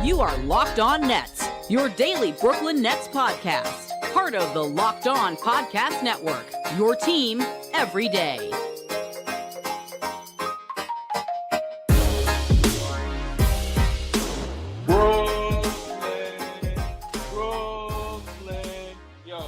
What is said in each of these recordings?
You are Locked On Nets, your daily Brooklyn Nets podcast. Part of the Locked On Podcast Network, your team every day. Brooklyn, yo.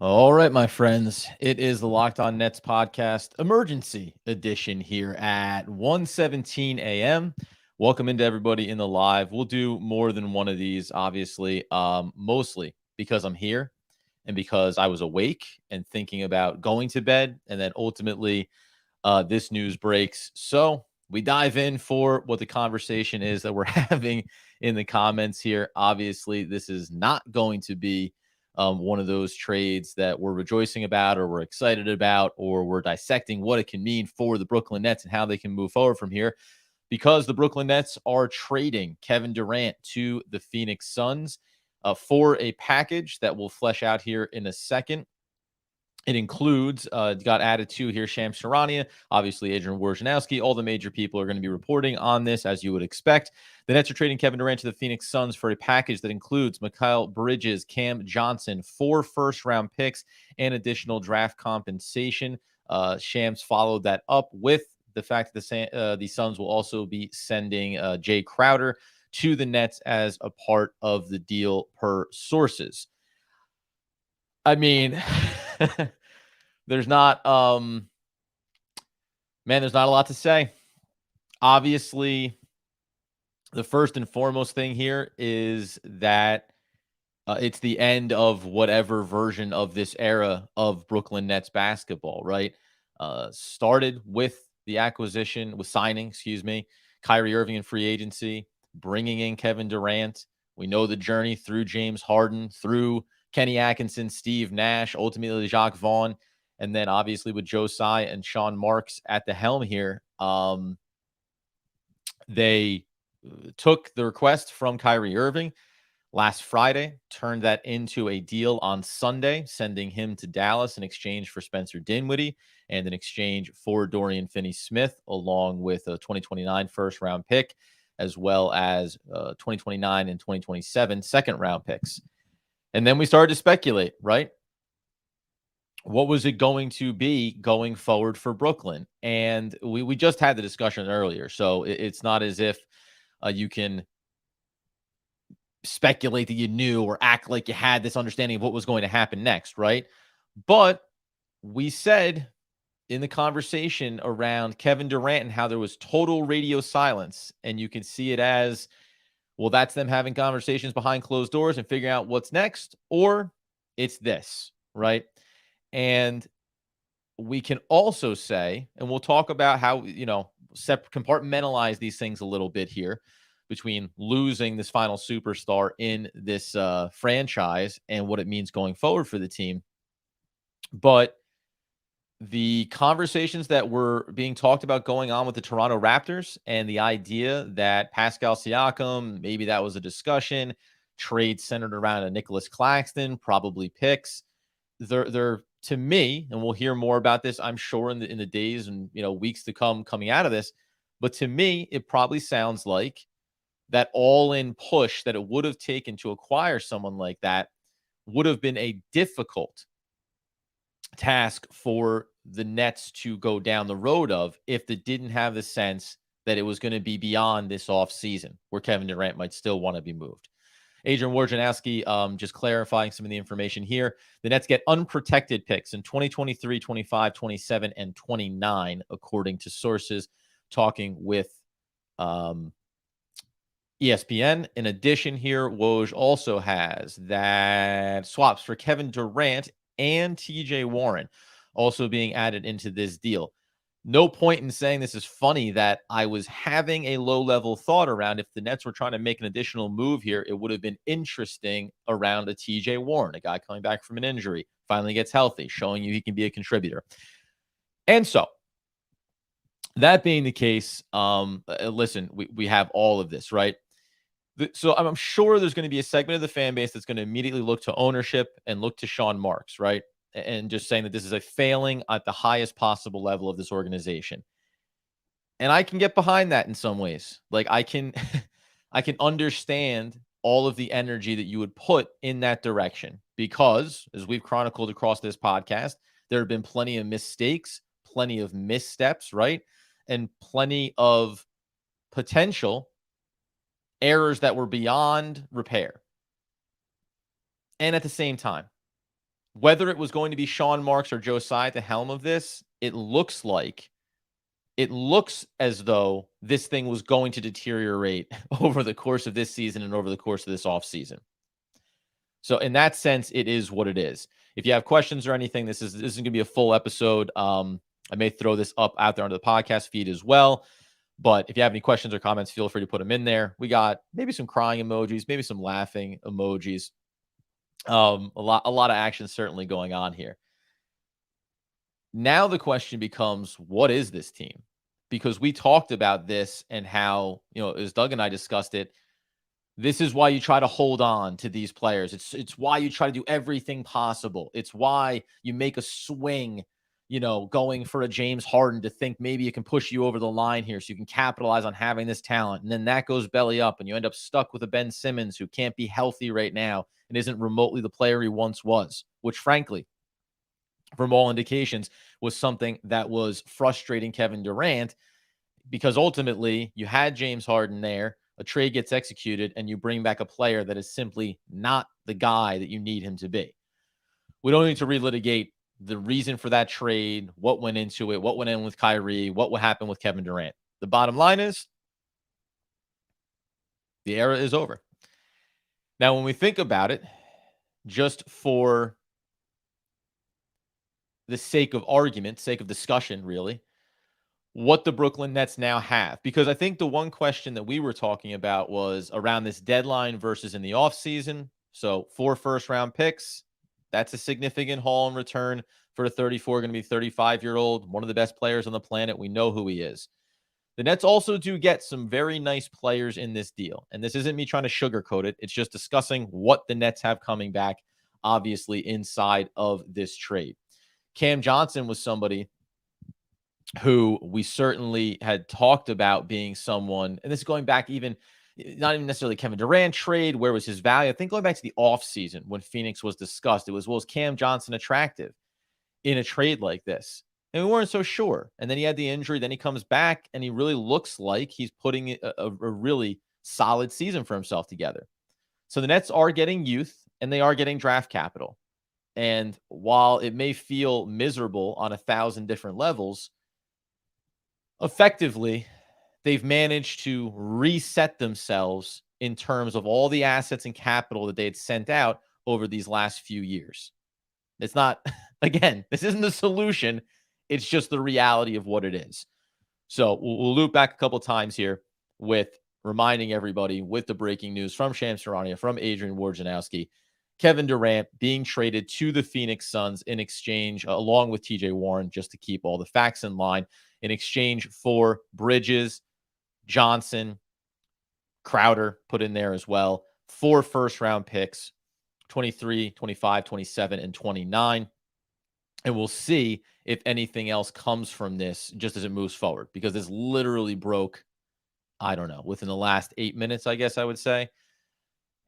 All right, my friends, it is the Locked On Nets podcast emergency edition here at 1:17 a.m. Welcome into everybody in the live. We'll do more than one of these, obviously, mostly because I'm here and because I was awake and thinking about going to bed, and then ultimately this news breaks. So we dive in for what the conversation is that we're having in the comments here. Obviously, this is not going to be one of those trades that we're rejoicing about or we're excited about or we're dissecting what it can mean for the Brooklyn Nets and how they can move forward from here, because the Brooklyn Nets are trading Kevin Durant to the Phoenix Suns for a package that we'll flesh out here in a second. It includes, got added to here, Shams Charania, obviously Adrian Wojnarowski. All the major people are going to be reporting on this, as you would expect. The Nets are trading Kevin Durant to the Phoenix Suns for a package that includes Mikal Bridges, Cam Johnson, 4 first-round picks, and additional draft compensation. Shams followed that up with the fact that the Suns will also be sending Jae Crowder to the Nets as a part of the deal, per sources. I mean, there's not a lot to say. Obviously, the first and foremost thing here is that it's the end of whatever version of this era of Brooklyn Nets basketball, right? Started with the signing, Kyrie Irving in free agency, bringing in Kevin Durant. We know the journey through James Harden, through Kenny Atkinson, Steve Nash, ultimately Jacques Vaughn, and then obviously with Joe Tsai and Sean Marks at the helm here. They took the request from Kyrie Irving last Friday, turned that into a deal on Sunday, sending him to Dallas in exchange for Spencer Dinwiddie and in exchange for Dorian Finney-Smith, along with a 2029 first-round pick, as well as 2029 and 2027 second-round picks. And then we started to speculate, right? What was it going to be going forward for Brooklyn? And we just had the discussion earlier, so it's not as if you can speculate that you knew or act like you had this understanding of what was going to happen next, right? But we said in the conversation around Kevin Durant and how there was total radio silence, and you can see it as, well, that's them having conversations behind closed doors and figuring out what's next, or it's this, right? And we can also say, and we'll talk about how, compartmentalize these things a little bit here between losing this final superstar in this franchise and what it means going forward for the team. But the conversations that were being talked about going on with the Toronto Raptors and the idea that Pascal Siakam, maybe that was a discussion, trade centered around a Nicholas Claxton, probably picks. They're to me, and we'll hear more about this, I'm sure, in the days and weeks to come coming out of this. But to me, it probably sounds like that all-in push that it would have taken to acquire someone like that would have been a difficult task for the Nets to go down the road of if they didn't have the sense that it was going to be beyond this offseason where Kevin Durant might still want to be moved. Adrian Wojnarowski, just clarifying some of the information here. The Nets get unprotected picks in 2023, 25, 27, and 29, according to sources talking with ESPN. In addition here, Woj also has that swaps for Kevin Durant and TJ Warren also being added into this deal. No point in saying this is funny that I was having a low-level thought around if the Nets were trying to make an additional move here, it would have been interesting around a TJ Warren, a guy coming back from an injury, finally gets healthy, showing you he can be a contributor. And so, that being the case, listen, we have all of this, right? So I'm sure there's going to be a segment of the fan base that's going to immediately look to ownership and look to Sean Marks, right? And just saying that this is a failing at the highest possible level of this organization. And I can get behind that in some ways. Like I can I can understand all of the energy that you would put in that direction because as we've chronicled across this podcast, there have been plenty of mistakes, plenty of missteps, right? And plenty of potential errors that were beyond repair. And at the same time, whether it was going to be Sean Marks or Joe Tsai at the helm of this, it looks as though this thing was going to deteriorate over the course of this season and over the course of this offseason. So in that sense, it is what it is. If you have questions or anything, this isn't going to be a full episode. I may throw this up out there onto the podcast feed as well. But if you have any questions or comments, feel free to put them in there. We got maybe some crying emojis, maybe some laughing emojis. A lot of action certainly going on here. Now the question becomes, what is this team? Because we talked about this and how, as Doug and I discussed it, this is why you try to hold on to these players. It's why you try to do everything possible. It's why you make a swing, going for a James Harden to think maybe it can push you over the line here so you can capitalize on having this talent. And then that goes belly up and you end up stuck with a Ben Simmons who can't be healthy right now and isn't remotely the player he once was, which frankly, from all indications, was something that was frustrating Kevin Durant because ultimately you had James Harden there, a trade gets executed, and you bring back a player that is simply not the guy that you need him to be. We don't need to relitigate the reason for that trade, what went into it, what went in with Kyrie, what would happen with Kevin Durant. The bottom line is the era is over. Now, when we think about it, just for the sake of argument, sake of discussion, really, what the Brooklyn Nets now have. Because I think the one question that we were talking about was around this deadline versus in the offseason. So 4 first-round picks, that's a significant haul in return for a 34, going to be 35-year-old, one of the best players on the planet. We know who he is. The Nets also do get some very nice players in this deal. And this isn't me trying to sugarcoat it. It's just discussing what the Nets have coming back, obviously, inside of this trade. Cam Johnson was somebody who we certainly had talked about being someone, and this is going back even, not even necessarily Kevin Durant trade, where was his value? I think going back to the offseason when Phoenix was discussed, it was, well, is Cam Johnson attractive in a trade like this? And we weren't so sure. And then he had the injury, then he comes back, and he really looks like he's putting a really solid season for himself together. So the Nets are getting youth, and they are getting draft capital. And while it may feel miserable on 1,000 different levels, effectively, they've managed to reset themselves in terms of all the assets and capital that they had sent out over these last few years. It's not, again, this isn't the solution. It's just the reality of what it is. So we'll loop back a couple times here with reminding everybody with the breaking news from Shams Charania, from Adrian Wojnarowski, Kevin Durant being traded to the Phoenix Suns in exchange, along with TJ Warren, just to keep all the facts in line, in exchange for Bridges, Johnson, Crowder put in there as well. 4 first-round picks, 23, 25, 27, and 29. And we'll see if anything else comes from this just as it moves forward, because this literally broke, I don't know, within the last 8 minutes, I guess I would say.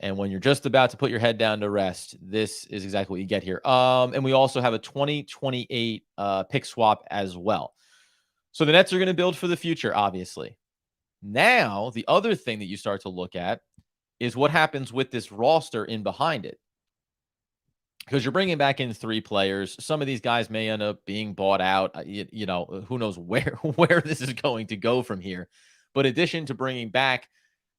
And when you're just about to put your head down to rest, this is exactly what you get here. And we also have a 2028 pick swap as well. So the Nets are going to build for the future, obviously. Now, the other thing that you start to look at is what happens with this roster in behind it. Because you're bringing back in 3 players. Some of these guys may end up being bought out. Who knows where this is going to go from here. But in addition to bringing back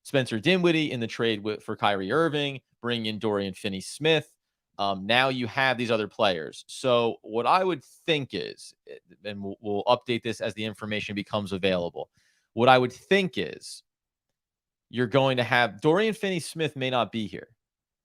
Spencer Dinwiddie in the trade for Kyrie Irving, bring in Dorian Finney-Smith, now you have these other players. So what I would think is, and we'll update this as the information becomes available. What I would think is you're going to have Dorian Finney-Smith may not be here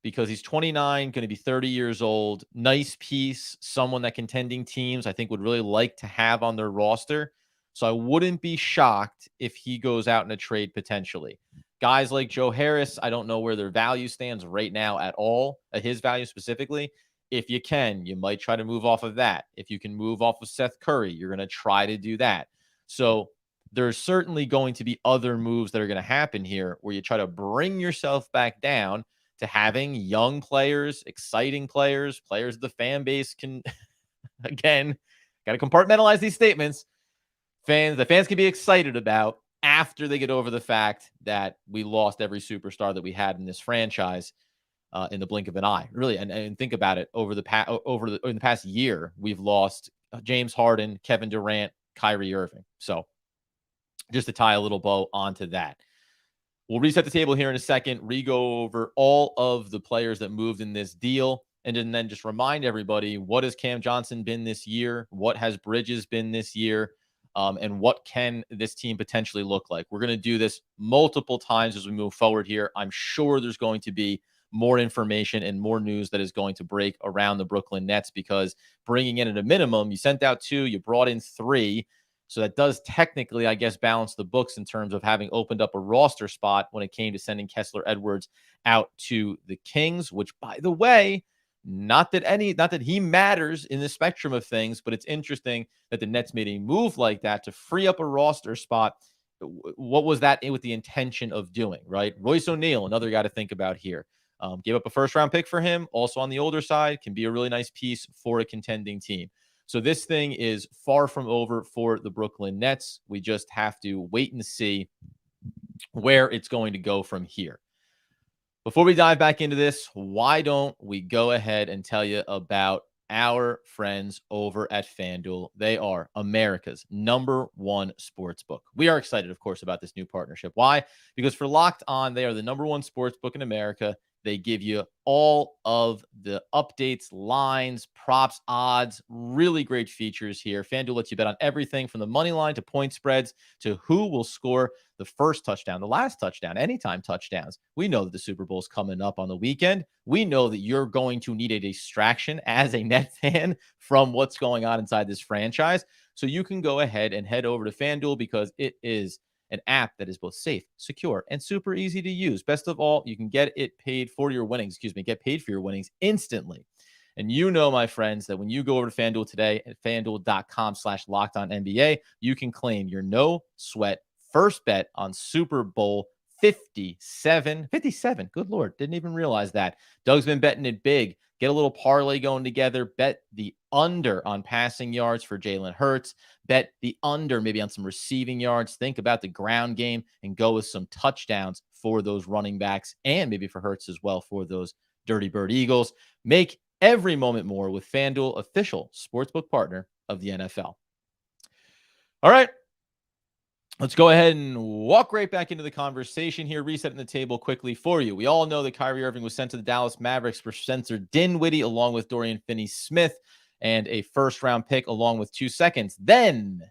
because he's 29, going to be 30 years old. Nice piece, someone that contending teams I think would really like to have on their roster. So I wouldn't be shocked if he goes out in a trade potentially. Guys like Joe Harris, I don't know where their value stands right now at all, his value specifically. If you can, you might try to move off of that. If you can move off of Seth Curry, you're going to try to do that. So there's certainly going to be other moves that are going to happen here where you try to bring yourself back down to having young players, exciting players, players the fan base can, again, got to compartmentalize these statements. The fans can be excited about after they get over the fact that we lost every superstar that we had in this franchise in the blink of an eye. Really, and think about it, in the past year, we've lost James Harden, Kevin Durant, Kyrie Irving. So just to tie a little bow onto that. We'll reset the table here in a second, go over all of the players that moved in this deal, and then just remind everybody, what has Cam Johnson been this year? What has Bridges been this year? And what can this team potentially look like? We're going to do this multiple times as we move forward here. I'm sure there's going to be more information and more news that is going to break around the Brooklyn Nets, because bringing in at a minimum, you sent out 2, you brought in 3. So that does technically, I guess, balance the books in terms of having opened up a roster spot when it came to sending Kessler Edwards out to the Kings, which, by the way, not that he matters in the spectrum of things, but it's interesting that the Nets made a move like that to free up a roster spot. What was that with the intention of doing, right? Royce O'Neal, another guy to think about here. Gave up a first-round pick for him, also on the older side, can be a really nice piece for a contending team. So this thing is far from over for the Brooklyn Nets. We just have to wait and see where it's going to go from here. Before we dive back into this, why don't we go ahead and tell you about our friends over at FanDuel? They are America's #1 sports book. We are excited, of course, about this new partnership. Why? Because for Locked On, they are the #1 sports book in America. They give you all of the updates, lines, props, odds, really great features here. FanDuel lets you bet on everything from the money line to point spreads to who will score the first touchdown, the last touchdown, anytime touchdowns. We know that the Super Bowl is coming up on the weekend. We know that you're going to need a distraction as a Net fan from what's going on inside this franchise. So you can go ahead and head over to FanDuel, because it is an app that is both safe, secure, and super easy to use. Best of all, you can get paid for your winnings instantly. And you know, my friends, that when you go over to FanDuel today at FanDuel.com/LockedOnNBA, you can claim your no sweat first bet on Super Bowl 57. 57. Good Lord. Didn't even realize that. Doug's been betting it big. Get a little parlay going together. Bet the under on passing yards for Jalen Hurts. Bet the under maybe on some receiving yards. Think about the ground game and go with some touchdowns for those running backs, and maybe for Hurts as well for those Dirty Bird Eagles. Make every moment more with FanDuel, official sportsbook partner of the NFL. All right. Let's go ahead and walk right back into the conversation here, resetting the table quickly for you. We all know that Kyrie Irving was sent to the Dallas Mavericks for Spencer Dinwiddie, along with Dorian Finney-Smith, and a first-round pick along with 2 seconds. Then,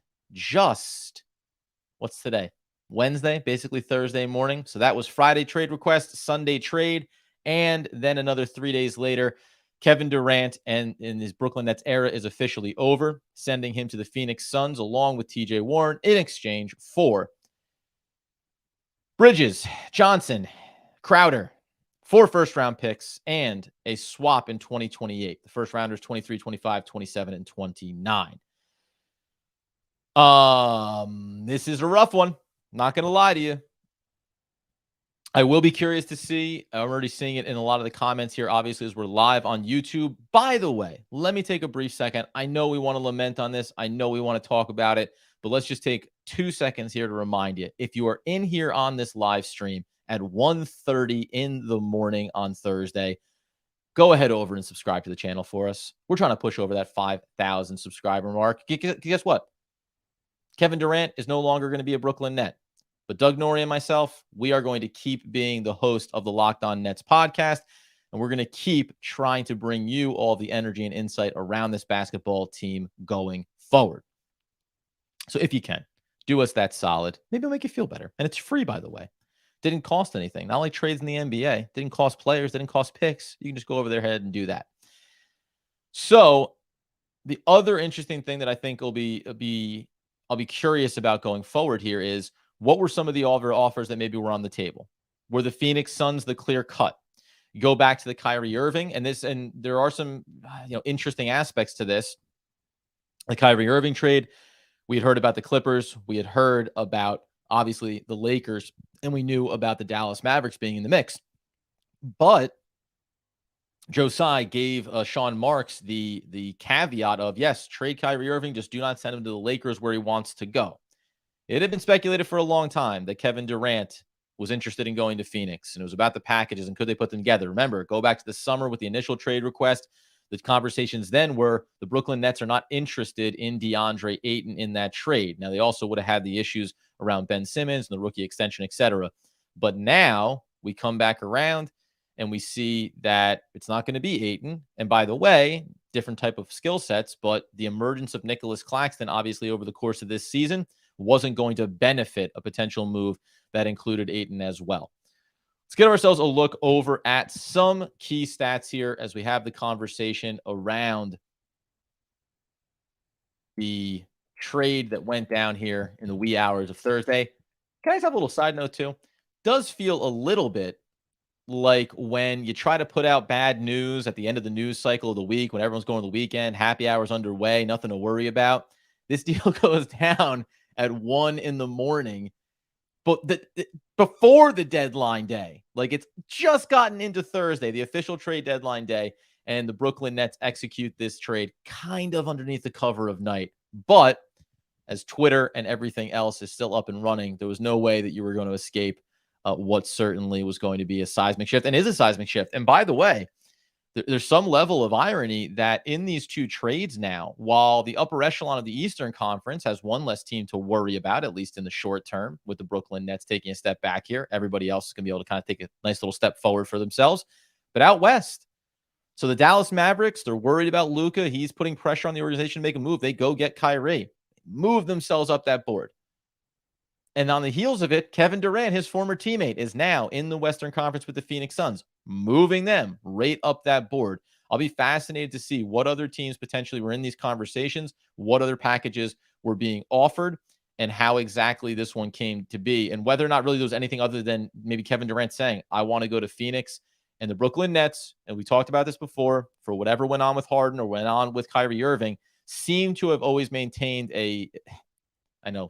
what's today? Wednesday, basically Thursday morning. So that was Friday trade request, Sunday trade, and then another 3 days later, Kevin Durant and in his Brooklyn Nets era is officially over, sending him to the Phoenix Suns along with TJ Warren in exchange for Bridges, Johnson, Crowder, 4 first-round picks, and a swap in 2028. The first rounders 23, 25, 27, and 29. This is a rough one. Not going to lie to you. I will be curious to see. I'm already seeing it in a lot of the comments here, obviously, as we're live on YouTube. By the way, let me take a brief second. I know we want to lament on this. I know we want to talk about it, but let's just take 2 seconds here to remind you. If you are in here on this live stream at 1:30 in the morning on Thursday, go ahead over and subscribe to the channel for us. We're trying to push over that 5,000 subscriber mark. Guess what? Kevin Durant is no longer going to be a Brooklyn Net. But Doug Norrie and myself, we are going to keep being the host of the Locked On Nets podcast, and we're going to keep trying to bring you all the energy and insight around this basketball team going forward. So if you can, do us that solid. Maybe it'll make you feel better. And it's free, by the way. Didn't cost anything. Not only trades in the NBA, didn't cost players, didn't cost picks. You can just go over their head and do that. So the other interesting thing that I think I'll be curious about going forward here is, what were some of the offers that maybe were on the table? Were the Phoenix Suns the clear cut? You go back to the Kyrie Irving, and there are some interesting aspects to this. The Kyrie Irving trade We had heard about the Clippers. We had heard about, obviously, the Lakers, and we knew about the Dallas Mavericks being in the mix. But Joe Tsai gave Sean Marks the caveat of, yes, trade Kyrie Irving, just do not send him to the Lakers where he wants to go. It had been speculated for a long time that Kevin Durant was interested in going to Phoenix, and it was about the packages and could they put them together. Remember, go back to the summer with the initial trade request. The conversations then were the Brooklyn Nets are not interested in DeAndre Ayton in that trade. Now, they also would have had the issues around Ben Simmons and the rookie extension, etc. But now we come back around and we see that it's not going to be Ayton. And by the way, different type of skill sets, but the emergence of Nicholas Claxton, obviously, over the course of this season wasn't going to benefit a potential move that included Ayton as well. Let's get ourselves a look over at some key stats here as we have the conversation around the trade that went down here in the wee hours of Thursday. Can I just have a little side note too? Does feel a little bit like when you try to put out bad news at the end of the news cycle of the week, when everyone's going to the weekend, happy hours underway, nothing to worry about. This deal goes down at 1 a.m, but before the deadline day, like it's just gotten into Thursday, the official trade deadline day, and the Brooklyn Nets execute this trade kind of underneath the cover of night. But as Twitter and everything else is still up and running, there was no way that you were going to escape what certainly was going to be a seismic shift, and is a seismic shift. And by the way, there's some level of irony that in these two trades now, while the upper echelon of the Eastern Conference has one less team to worry about, at least in the short term, with the Brooklyn Nets taking a step back here, everybody else is going to be able to kind of take a nice little step forward for themselves. But out West, so the Dallas Mavericks, they're worried about Luka. He's putting pressure on the organization to make a move. They go get Kyrie, move themselves up that board. And on the heels of it, Kevin Durant, his former teammate, is now in the Western Conference with the Phoenix Suns, moving them right up that board. I'll be fascinated to see what other teams potentially were in these conversations, what other packages were being offered, and how exactly this one came to be, and whether or not really there was anything other than maybe Kevin Durant saying, I want to go to Phoenix. And the Brooklyn Nets, and we talked about this before, for whatever went on with Harden or went on with Kyrie Irving, seem to have always maintained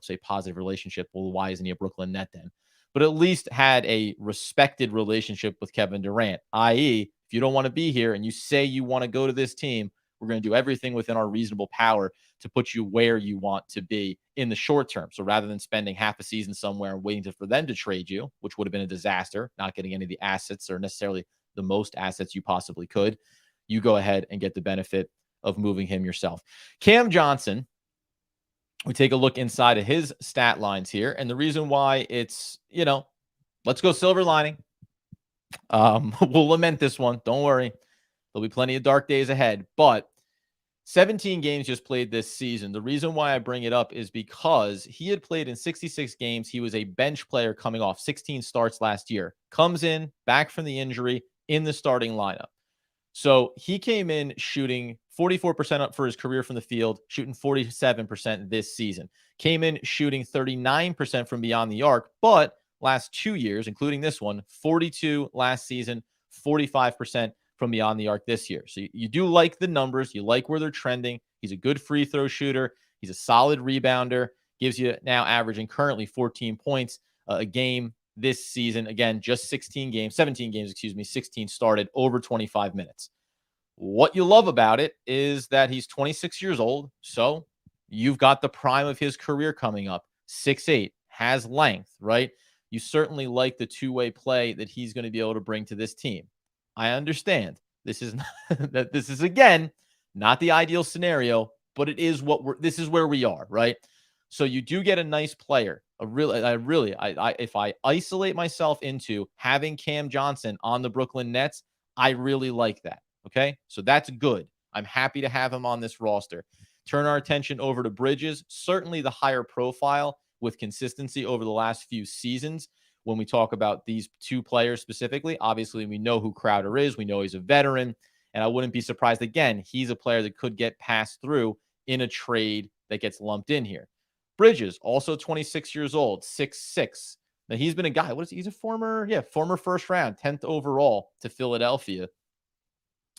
say positive relationship. Well, why isn't he a Brooklyn Net then? But at least had a respected relationship with Kevin Durant, i.e., if you don't want to be here and you say you want to go to this team, we're going to do everything within our reasonable power to put you where you want to be in the short term. So rather than spending half a season somewhere and waiting for them to trade you, which would have been a disaster, not getting any of the assets or necessarily the most assets you possibly could, you go ahead and get the benefit of moving him yourself. Cam Johnson, we take a look inside of his stat lines here. And the reason why it's, let's go silver lining. We'll lament this one. Don't worry. There'll be plenty of dark days ahead. But 17 games just played this season. The reason why I bring it up is because he had played in 66 games. He was a bench player coming off 16 starts last year. Comes in, back from the injury, in the starting lineup. So he came in shooting 44% up for his career from the field, shooting 47% this season. Came in shooting 39% from beyond the arc, but last 2 years, including this one, 42 last season, 45% from beyond the arc this year. So you do like the numbers. You like where they're trending. He's a good free throw shooter. He's a solid rebounder. Gives you now averaging currently 14 points a game this season. Again, just 17 games, 16 started, over 25 minutes. What you love about it is that he's 26 years old, so you've got the prime of his career coming up. 6'8", has length, right? You certainly like the two-way play that he's going to be able to bring to this team. I understand. This is again not the ideal scenario, but it is this is where we are, right? So you do get a nice player. If I isolate myself into having Cam Johnson on the Brooklyn Nets, I really like that. Okay, so that's good. I'm happy to have him on this roster. Turn our attention over to Bridges. Certainly the higher profile with consistency over the last few seasons. When we talk about these two players specifically, obviously we know who Crowder is. We know he's a veteran. And I wouldn't be surprised, again, he's a player that could get passed through in a trade that gets lumped in here. Bridges, also 26 years old, 6'6". Now, he's been a guy, he's a former first round, 10th overall to Philadelphia.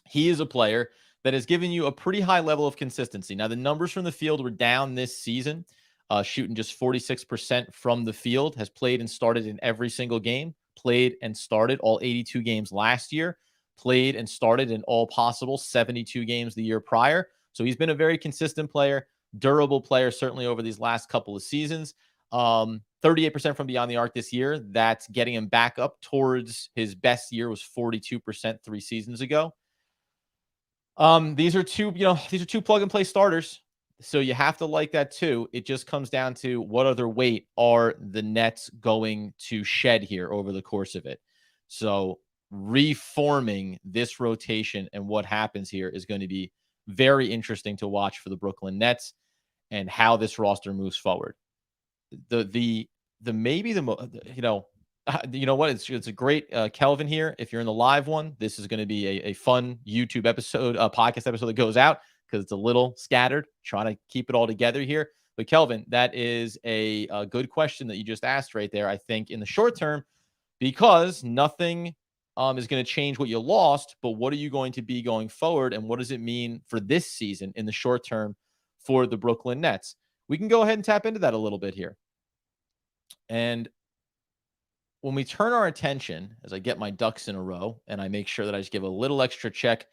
He is a player that has given you a pretty high level of consistency. Now, the numbers from the field were down this season, shooting just 46% from the field, has played and started in every single game, played and started all 82 games last year, played and started in all possible 72 games the year prior. So he's been a very consistent player, durable player, certainly over these last couple of seasons. 38% from beyond the arc this year. That's getting him back up towards his best year was 42% 3 seasons ago. These are two plug and play starters. So you have to like that too. It just comes down to what other weight are the Nets going to shed here over the course of it. So reforming this rotation and what happens here is going to be very interesting to watch for the Brooklyn Nets and how this roster moves forward. You know what? It's a great Kelvin here. If you're in the live one, this is going to be a fun YouTube episode, podcast episode that goes out because it's a little scattered, trying to keep it all together here. But Kelvin, that is a good question that you just asked right there. I think in the short term, because nothing is going to change what you lost, but what are you going to be going forward? And what does it mean for this season in the short term for the Brooklyn Nets? We can go ahead and tap into that a little bit here. And when we turn our attention, as I get my ducks in a row and I make sure that I just give a little extra check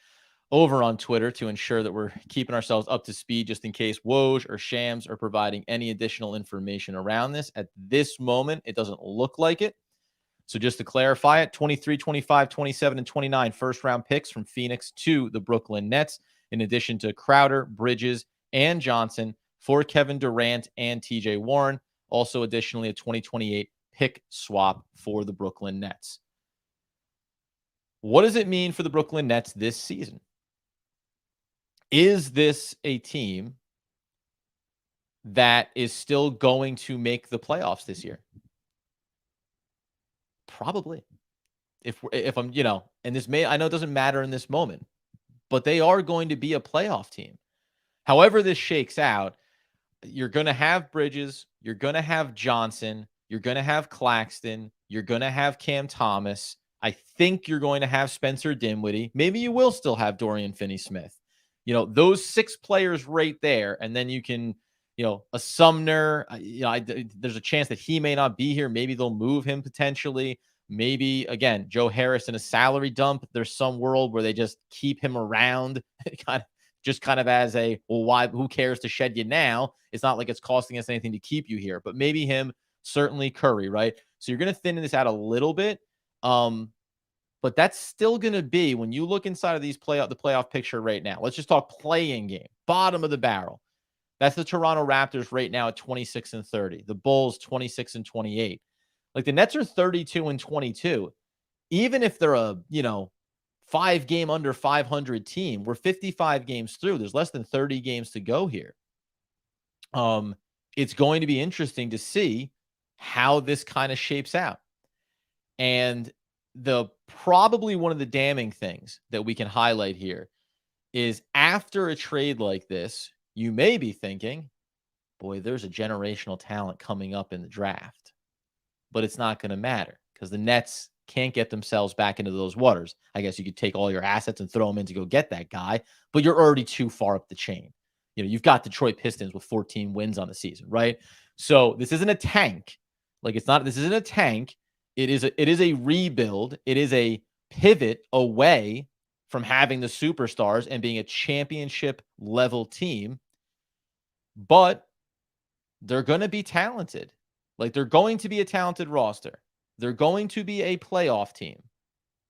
over on Twitter to ensure that we're keeping ourselves up to speed just in case Woj or Shams are providing any additional information around this. At this moment, it doesn't look like it. So just to clarify it, 23, 25, 27, and 29 first-round picks from Phoenix to the Brooklyn Nets, in addition to Crowder, Bridges, and Johnson for Kevin Durant and TJ Warren. Also, additionally, a 2028 pick swap for the Brooklyn Nets. What does it mean for the Brooklyn Nets this season? Is this a team that is still going to make the playoffs this year? Probably. If I'm, and this I know it doesn't matter in this moment, but they are going to be a playoff team. However this shakes out, you're going to have Bridges, you're going to have Johnson, you're going to have Claxton, you're going to have Cam Thomas. I think you're going to have Spencer Dinwiddie. Maybe you will still have Dorian Finney-Smith. Those 6 players right there, and then you can, a Sumner. There's a chance that he may not be here. Maybe they'll move him potentially. Maybe, again, Joe Harris in a salary dump. There's some world where they just keep him around, kind of as a, well, why? Who cares to shed you now? It's not like it's costing us anything to keep you here. But maybe him, certainly Curry, right? So you're going to thin this out a little bit. But that's still going to be, when you look inside of the playoff picture right now, let's just talk playing game, bottom of the barrel. That's the Toronto Raptors right now at 26-30. The Bulls 26-28. Like, the Nets are 32-22. Even if they're a, 5-game under 500 team, we're 55 games through. There's less than 30 games to go here. It's going to be interesting to see how this kind of shapes out. And probably one of the damning things that we can highlight here is, after a trade like this, you may be thinking, boy, there's a generational talent coming up in the draft. But it's not going to matter because the Nets can't get themselves back into those waters. I guess you could take all your assets and throw them in to go get that guy, but you're already too far up the chain. You've got Detroit Pistons with 14 wins on the season, right? So this isn't a tank. This isn't a tank. It is a rebuild. It is a pivot away from having the superstars and being a championship level team. But they're going to be talented. Like, they're going to be a talented roster. They're going to be a playoff team.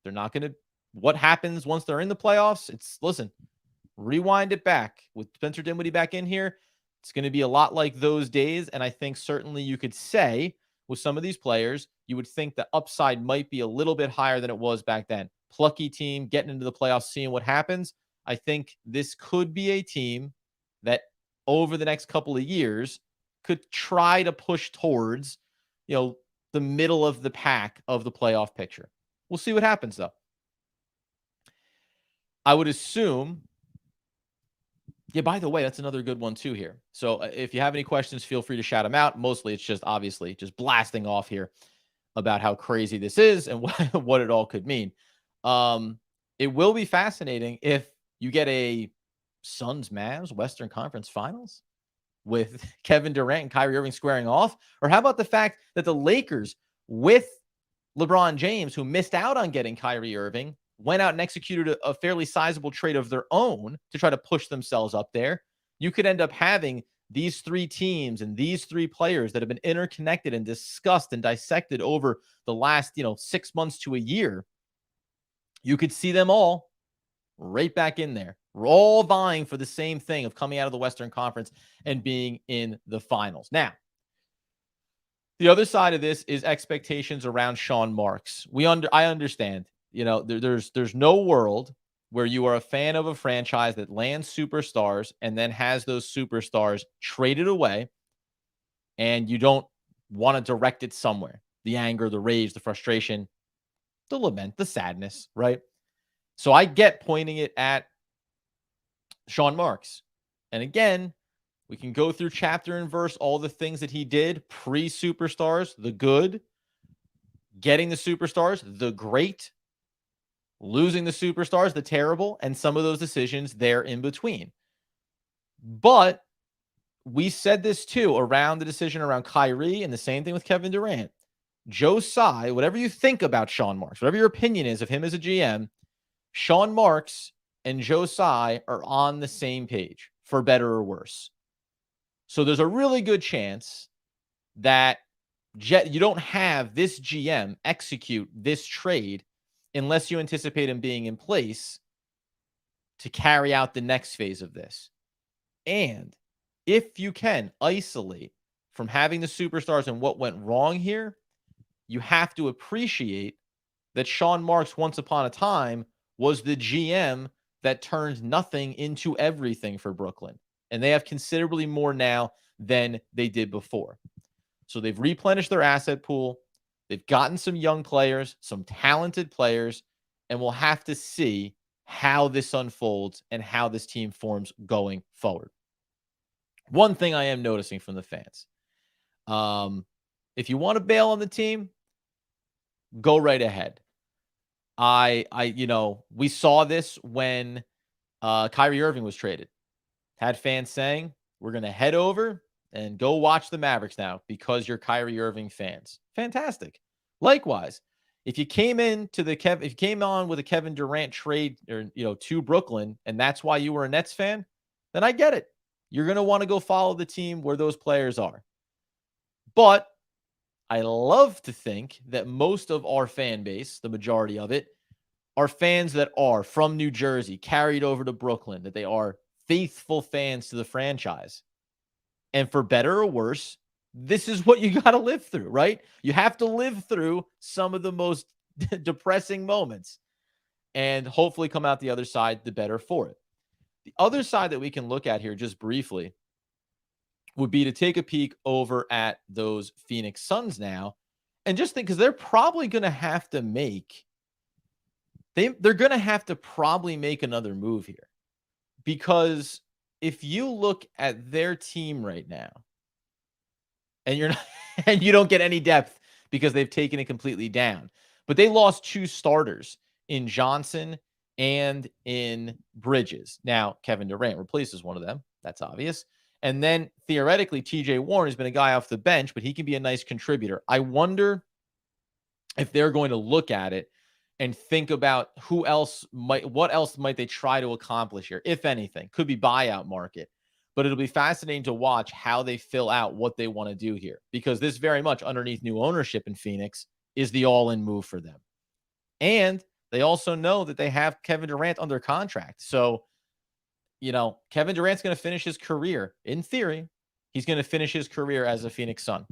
They're not going to, what happens once they're in the playoffs? Listen, rewind it back with Spencer Dinwiddie back in here. It's going to be a lot like those days. And I think certainly you could say with some of these players, you would think the upside might be a little bit higher than it was back then. Plucky team, getting into the playoffs, seeing what happens. I think this could be a team that over the next couple of years could try to push towards, the middle of the pack of the playoff picture. We'll see what happens, though. I would assume, by the way, that's another good one too here. So if you have any questions, feel free to shout them out. Mostly it's just obviously just blasting off here about how crazy this is and what it all could mean. It will be fascinating if you get a Suns Mavs Western Conference Finals. with Kevin Durant and Kyrie Irving squaring off? Or how about the fact that the Lakers with LeBron James, who missed out on getting Kyrie Irving, went out and executed a fairly sizable trade of their own to try to push themselves up there? You could end up having these three teams and these three players that have been interconnected and discussed and dissected over the last, 6 months to a year. You could see them all right back in there. We're all vying for the same thing of coming out of the Western Conference and being in the finals. Now, the other side of this is expectations around Sean Marks. I understand, there's no world where you are a fan of a franchise that lands superstars and then has those superstars traded away and you don't want to direct it somewhere. The anger, the rage, the frustration, the lament, the sadness, right? So I get pointing it at Sean Marks. And again, we can go through chapter and verse, all the things that he did pre-superstars, the good, getting the superstars, the great, losing the superstars, the terrible, and some of those decisions there in between. But we said this too around the decision around Kyrie, and the same thing with Kevin Durant. Joe Tsai, whatever you think about Sean Marks, whatever your opinion is of him as a GM, Sean Marks and Joe Tsai are on the same page, for better or worse. So there's a really good chance that you don't have this GM execute this trade unless you anticipate him being in place to carry out the next phase of this. And if you can isolate from having the superstars and what went wrong here, you have to appreciate that Sean Marks, once upon a time, was the GM that turned nothing into everything for Brooklyn. And they have considerably more now than they did before. So they've replenished their asset pool. They've gotten some young players, some talented players, and we'll have to see how this unfolds and how this team forms going forward. One thing I am noticing from the fans, if you want to bail on the team, go right ahead. We saw this when Kyrie Irving was traded. Had fans saying, we're going to head over and go watch the Mavericks now because you're Kyrie Irving fans. Fantastic. Likewise, if you came on with a Kevin Durant trade or, to Brooklyn, and that's why you were a Nets fan, then I get it. You're going to want to go follow the team where those players are. But I love to think that most of our fan base, the majority of it, are fans that are from New Jersey, carried over to Brooklyn, that they are faithful fans to the franchise. And for better or worse, this is what you got to live through, right? You have to live through some of the most depressing moments and hopefully come out the other side the better for it. The other side that we can look at here just briefly would be to take a peek over at those Phoenix Suns now and just think, because they're probably going to have to they're going to have to probably make another move here. Because if you look at their team right now and and you don't get any depth because they've taken it completely down, but they lost two starters in Johnson and in Bridges. Now, Kevin Durant replaces one of them. That's obvious. And then theoretically, TJ Warren has been a guy off the bench, but he can be a nice contributor. I wonder if they're going to look at it and think about what else might they try to accomplish here, if anything. Could be buyout market. But it'll be fascinating to watch how they fill out what they want to do here, because this very much underneath new ownership in Phoenix is the all-in move for them. And they also know that they have Kevin Durant under contract. So, Kevin Durant's going to finish his career. In theory, he's going to finish his career as a Phoenix Sun.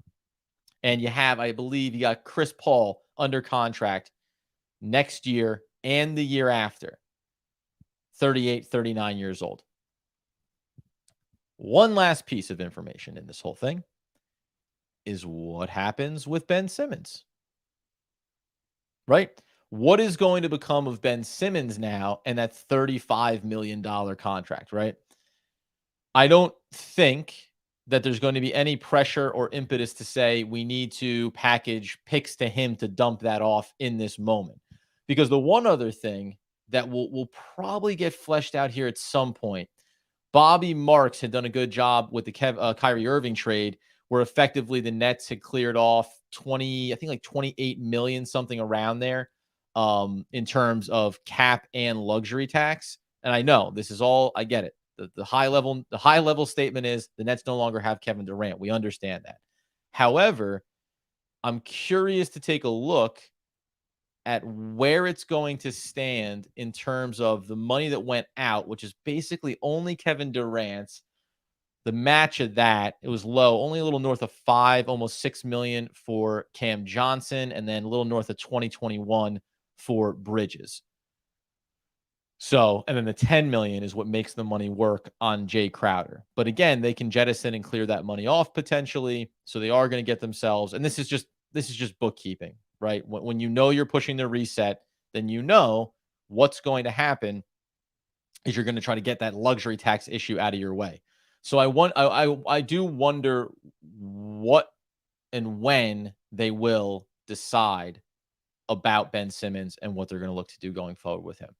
And I believe you got Chris Paul under contract next year and the year after. 38, 39 years old. One last piece of information in this whole thing is what happens with Ben Simmons. Right? What is going to become of Ben Simmons now and that $35 million contract, right? I don't think that there's going to be any pressure or impetus to say we need to package picks to him to dump that off in this moment. Because the one other thing that will probably get fleshed out here at some point, Bobby Marks had done a good job with the Kyrie Irving trade, where effectively the Nets had cleared off 28 million, something around there, in terms of cap and luxury tax. And I know this is all, I get it. The high level statement is the Nets no longer have Kevin Durant. We understand that. However, I'm curious to take a look at where it's going to stand in terms of the money that went out, which is basically only Kevin Durant's. The match of that, it was low, only a little north of 5, almost 6 million for Cam Johnson, and then a little north of 2021 for Bridges. So, and then the 10 million is what makes the money work on Jae Crowder. But again, they can jettison and clear that money off potentially. So they are going to get themselves, and this is just bookkeeping, right? When you know you're pushing the reset, then you know what's going to happen is you're going to try to get that luxury tax issue out of your way. So I do wonder what and when they will decide about Ben Simmons and what they're going to look to do going forward with him.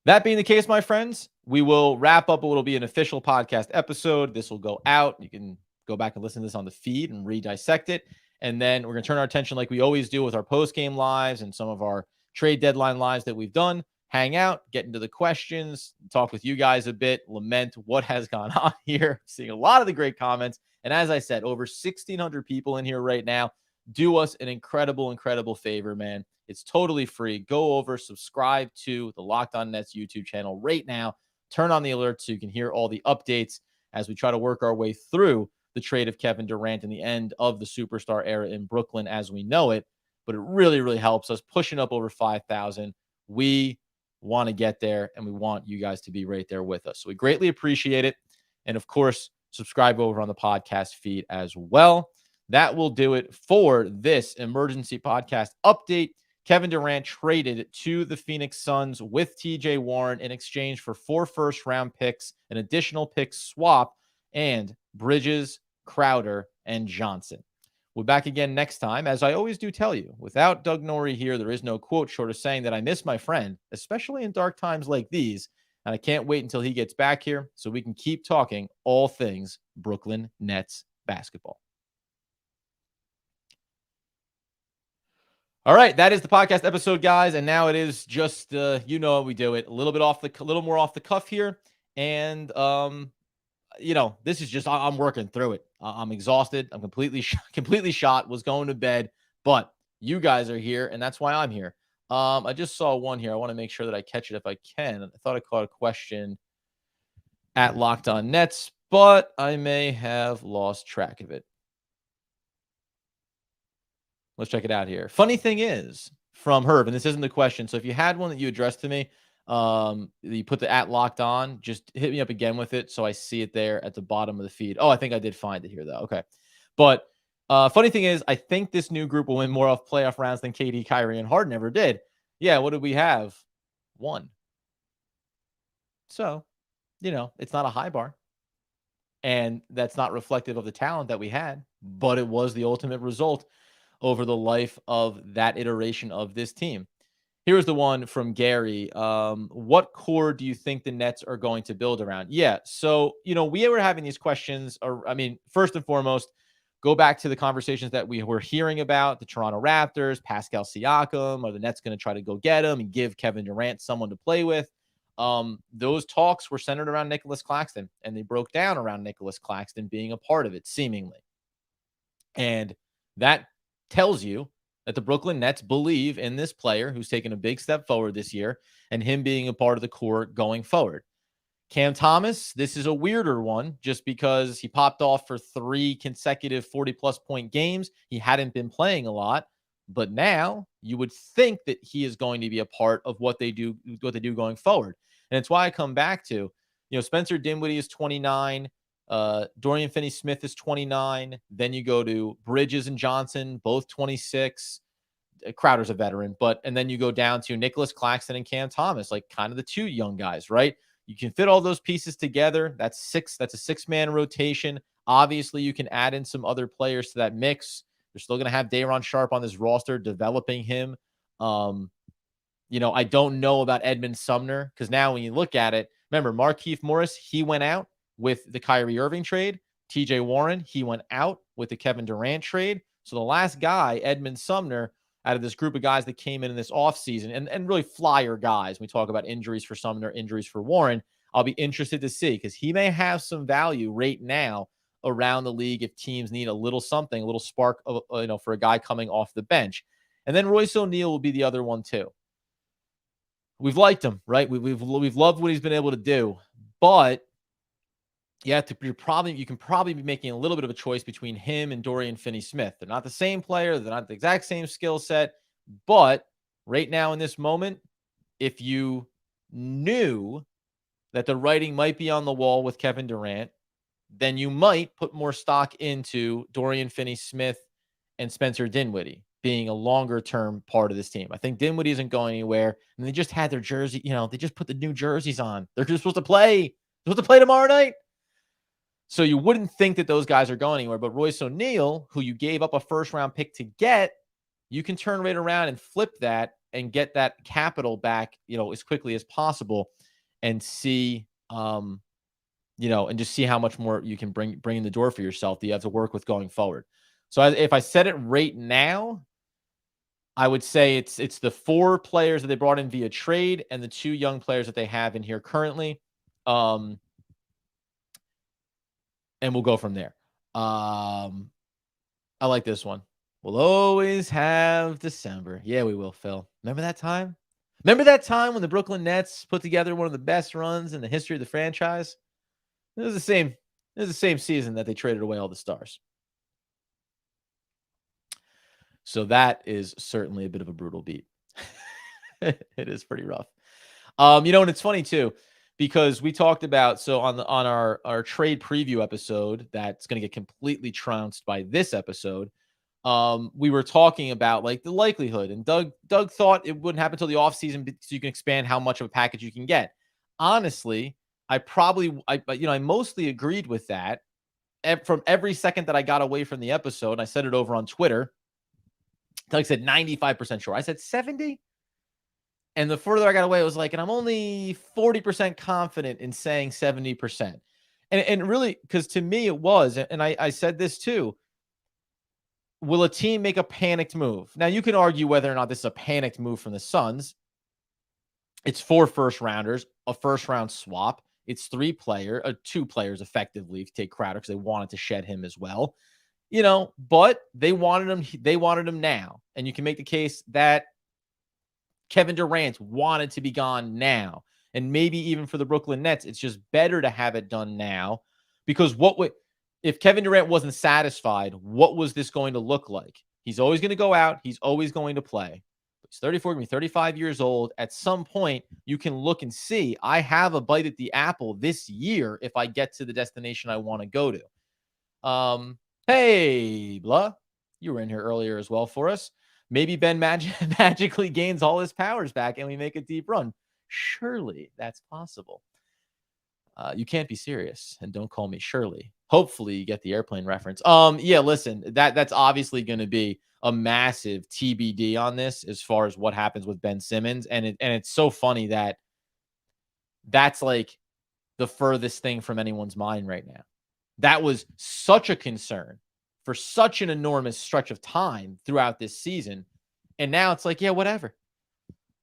That being the case, my friends, we will wrap up what will be an official podcast episode. This will go out. You can go back and listen to this on the feed and re-dissect it. And then we're going to turn our attention, like we always do with our post-game lives and some of our trade deadline lives that we've done. Hang out, get into the questions, talk with you guys a bit, lament what has gone on here. Seeing a lot of the great comments. And as I said, over 1,600 people in here right now. Do us an incredible, incredible favor, man. It's totally free. Go over, subscribe to the Locked On Nets YouTube channel right now. Turn on the alerts so you can hear all the updates as we try to work our way through the trade of Kevin Durant and the end of the superstar era in Brooklyn as we know it. But it really, really helps us pushing up over 5,000. We want to get there, and we want you guys to be right there with us. So we greatly appreciate it. And of course, subscribe over on the podcast feed as well. That will do it for this emergency podcast update. Kevin Durant traded to the Phoenix Suns with TJ Warren in exchange for 4 first-round picks, an additional pick swap, and Bridges, Crowder, and Johnson. We'll be back again next time. As I always do tell you, without Doug Norrie here, there is no quote short of saying that I miss my friend, especially in dark times like these. And I can't wait until he gets back here so we can keep talking all things Brooklyn Nets basketball. All right, that is the podcast episode, guys. And now it is just, you know, we do it a little more off the cuff here. And, this is just, I'm working through it. I'm exhausted. I'm completely shot, was going to bed, but you guys are here. And that's why I'm here. I just saw one here. I want to make sure that I catch it if I can. I thought I caught a question at Locked On Nets, but I may have lost track of it. Let's check it out here. Funny thing is, from Herb, and this isn't the question. So if you had one that you addressed to me, you put the @ Locked On, just hit me up again with it so I see it there at the bottom of the feed. Oh, I think I did find it here, though. Okay. But funny thing is, I think this new group will win more of playoff rounds than KD, Kyrie, and Harden ever did. Yeah, what did we have? 1. So, it's not a high bar. And that's not reflective of the talent that we had, but it was the ultimate result over the life of that iteration of this team. Here's the one from Gary. What core do you think the Nets are going to build around? Yeah, so, we were having these questions. First and foremost, go back to the conversations that we were hearing about the Toronto Raptors, Pascal Siakam. Are the Nets going to try to go get him and give Kevin Durant someone to play with? Those talks were centered around Nicholas Claxton, and they broke down around Nicholas Claxton being a part of it, seemingly. And that tells you that the Brooklyn Nets believe in this player who's taken a big step forward this year and him being a part of the core going forward. Cam Thomas, this is a weirder one just because he popped off for 3 consecutive 40-plus point games. He hadn't been playing a lot, but now you would think that he is going to be a part of what they do going forward. And it's why I come back to, Spencer Dinwiddie is 29. Dorian Finney-Smith is 29. Then you go to Bridges and Johnson, both 26. Crowder's a veteran, and then you go down to Nicholas Claxton and Cam Thomas, like kind of the 2 young guys, right? You can fit all those pieces together. That's 6. That's a 6-man rotation. Obviously, you can add in some other players to that mix. You're still going to have Day'Ron Sharpe on this roster, developing him. I don't know about Edmund Sumner because now when you look at it, Remember, Markieff Morris, he went out with the Kyrie Irving trade. TJ Warren, he went out with the Kevin Durant trade. So the last guy, Edmund Sumner, out of this group of guys that came in this offseason, and really flyer guys, we talk about injuries for Sumner, injuries for Warren, I'll be interested to see because he may have some value right now around the league if teams need a little something, a little spark of, for a guy coming off the bench. And then Royce O'Neal will be the other one too. We've liked him, right? We've loved what he's been able to do, but you can probably be making a little bit of a choice between him and Dorian Finney-Smith. They're not the same player. They're not the exact same skill set, but right now in this moment, if you knew that the writing might be on the wall with Kevin Durant, then you might put more stock into Dorian Finney-Smith and Spencer Dinwiddie being a longer-term part of this team. I think Dinwiddie isn't going anywhere, and they just had their jersey. They just put the new jerseys on. They're just supposed to play. They're supposed to play tomorrow night. So you wouldn't think that those guys are going anywhere. But Royce O'Neal, who you gave up a first-round pick to get, you can turn right around and flip that and get that capital back, as quickly as possible, and see, and just see how much more you can bring in the door for yourself that you have to work with going forward. So if I said it right now, I would say it's the 4 players that they brought in via trade and the 2 young players that they have in here currently. And we'll go from there. I like this one. We'll always have December. Yeah, we will, Phil. Remember that time? Remember that time when the Brooklyn Nets put together one of the best runs in the history of the franchise? It was the same season that they traded away all the stars. So that is certainly a bit of a brutal beat. It is pretty rough. And it's funny too, because we talked about, on our trade preview episode that's going to get completely trounced by this episode. We were talking about like the likelihood, and Doug thought it wouldn't happen until the offseason so you can expand how much of a package you can get. Honestly, I mostly agreed with that from every second that I got away from the episode. I said it over on Twitter. Doug said 95% sure. I said 70. And the further I got away, it was like, and I'm only 40% confident in saying 70%. And really, because to me it was, and I said this too, will a team make a panicked move? Now, you can argue whether or not this is a panicked move from the Suns. It's 4 first-rounders, a first-round swap. It's 2 players effectively, if you take Crowder, because they wanted to shed him as well. But they wanted him now. And you can make the case that Kevin Durant wanted to be gone now. And maybe even for the Brooklyn Nets, it's just better to have it done now, because if Kevin Durant wasn't satisfied, what was this going to look like? He's always going to go out. He's always going to play. He's 34, going to be 35 years old. At some point, you can look and see, I have a bite at the apple this year if I get to the destination I want to go to. Hey, blah, you were in here earlier as well for us. Maybe Ben magically gains all his powers back and we make a deep run. Surely that's possible. You can't be serious, and don't call me Shirley. Hopefully you get the airplane reference. Yeah, listen, that's obviously going to be a massive TBD on this as far as what happens with Ben Simmons. And it's so funny that that's like the furthest thing from anyone's mind right now. That was such a concern for such an enormous stretch of time throughout this season. And now it's like, yeah, whatever.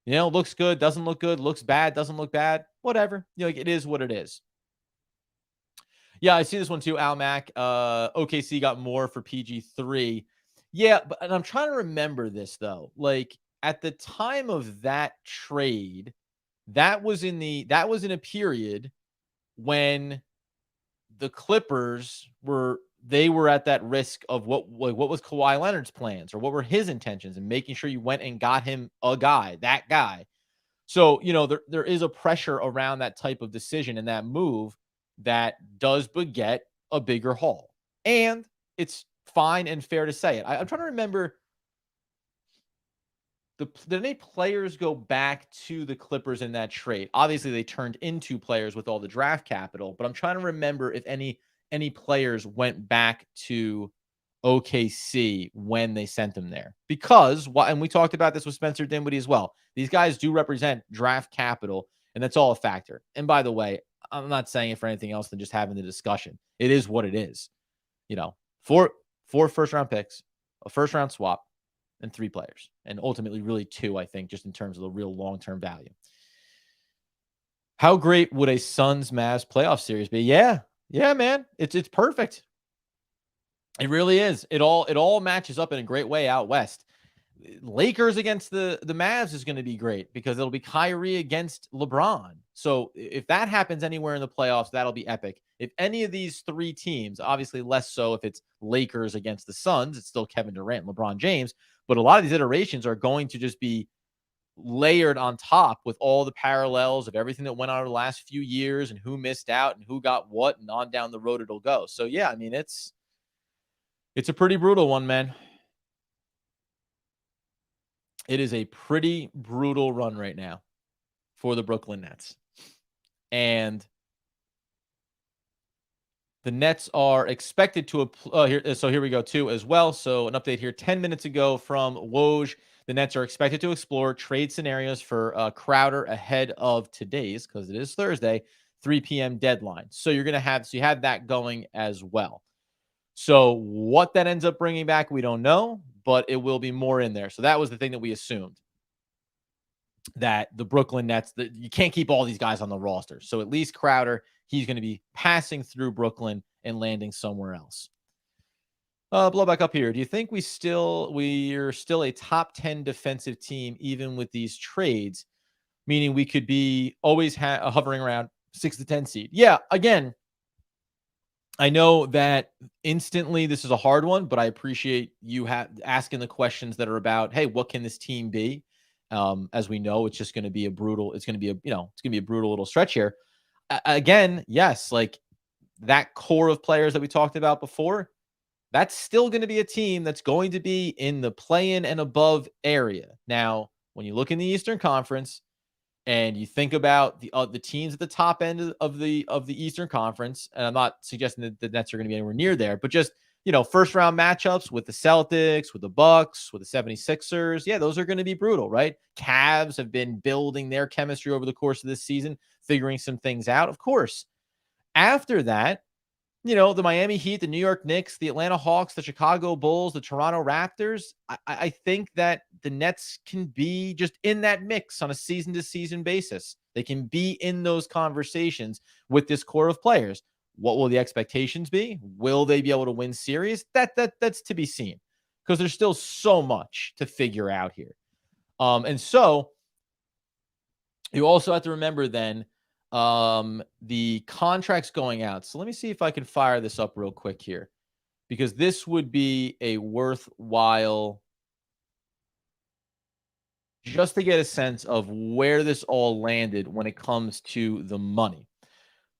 Looks good, doesn't look good, looks bad, doesn't look bad, whatever. It is what it is. Yeah, I see this one too, Al Mack. OKC got more for PG3. Yeah, and I'm trying to remember this though. Like at the time of that trade, that was in a period when the Clippers were at that risk of what was Kawhi Leonard's plans or what were his intentions, and making sure you went and got him that guy. So, there is a pressure around that type of decision and that move that does beget a bigger haul. And it's fine and fair to say it. I'm trying to remember, did any players go back to the Clippers in that trade? Obviously, they turned into players with all the draft capital, but I'm trying to remember if any players went back to OKC when they sent them there. Because, and we talked about this with Spencer Dinwiddie as well, these guys do represent draft capital, And that's all a factor. And by the way, I'm not saying it for anything else than just having the discussion. It is what it is. You know, four first round picks, a first round swap, and 3 players. And ultimately, really 2, I think, just in terms of the real long-term value. How great would a Suns Mavs playoff series be? Yeah, man. It's perfect. It really is. It all matches up in a great way out west. Lakers against the Mavs is going to be great because it'll be Kyrie against LeBron. So if that happens anywhere in the playoffs, that'll be epic. If any of these 3 teams, obviously less so if it's Lakers against the Suns, it's still Kevin Durant, LeBron James, but a lot of these iterations are going to just be layered on top with all the parallels of everything that went on over the last few years and who missed out and who got what, and on down the road it'll go. So yeah, I mean, it's a pretty brutal one, man. It is a pretty brutal run right now for the Brooklyn Nets. And the Nets are expected to here we go too as well. So an update here 10 minutes ago from Woj. The Nets are expected to explore trade scenarios for Crowder ahead of today's, because it is Thursday, 3 p.m. deadline. So you have that going as well. So what that ends up bringing back, we don't know, but it will be more in there. So that was the thing that we assumed, that the Brooklyn Nets, that you can't keep all these guys on the roster. So at least Crowder, he's going to be passing through Brooklyn and landing somewhere else. Blow back up here. Do you think we're still a top 10 defensive team even with these trades, meaning we could be always hovering around 6 to 10 seed? Yeah, again, I know that instantly this is a hard one, but I appreciate you asking the questions that are about, hey, what can this team be? As we know, it's just going to be a brutal little stretch here. Again, yes, like that core of players that we talked about before, that's still going to be a team that's going to be in the play-in and above area. Now, when you look in the Eastern Conference and you think about the teams at the top end of the Eastern Conference, and I'm not suggesting that the Nets are going to be anywhere near there, but just, first round matchups with the Celtics, with the Bucks, with the 76ers. Yeah, those are going to be brutal, right? Cavs have been building their chemistry over the course of this season, figuring some things out. Of course, after that, the Miami Heat, the New York Knicks, the Atlanta Hawks, the Chicago Bulls, the Toronto Raptors. I think that the Nets can be just in that mix on a season-to-season basis. They can be in those conversations with this core of players. What will the expectations be? Will they be able to win series? That's to be seen, because there's still so much to figure out here. And so you also have to remember then the contracts going out. So let me see if I can fire this up real quick here, because this would be a worthwhile, just to get a sense of where this all landed when it comes to the money.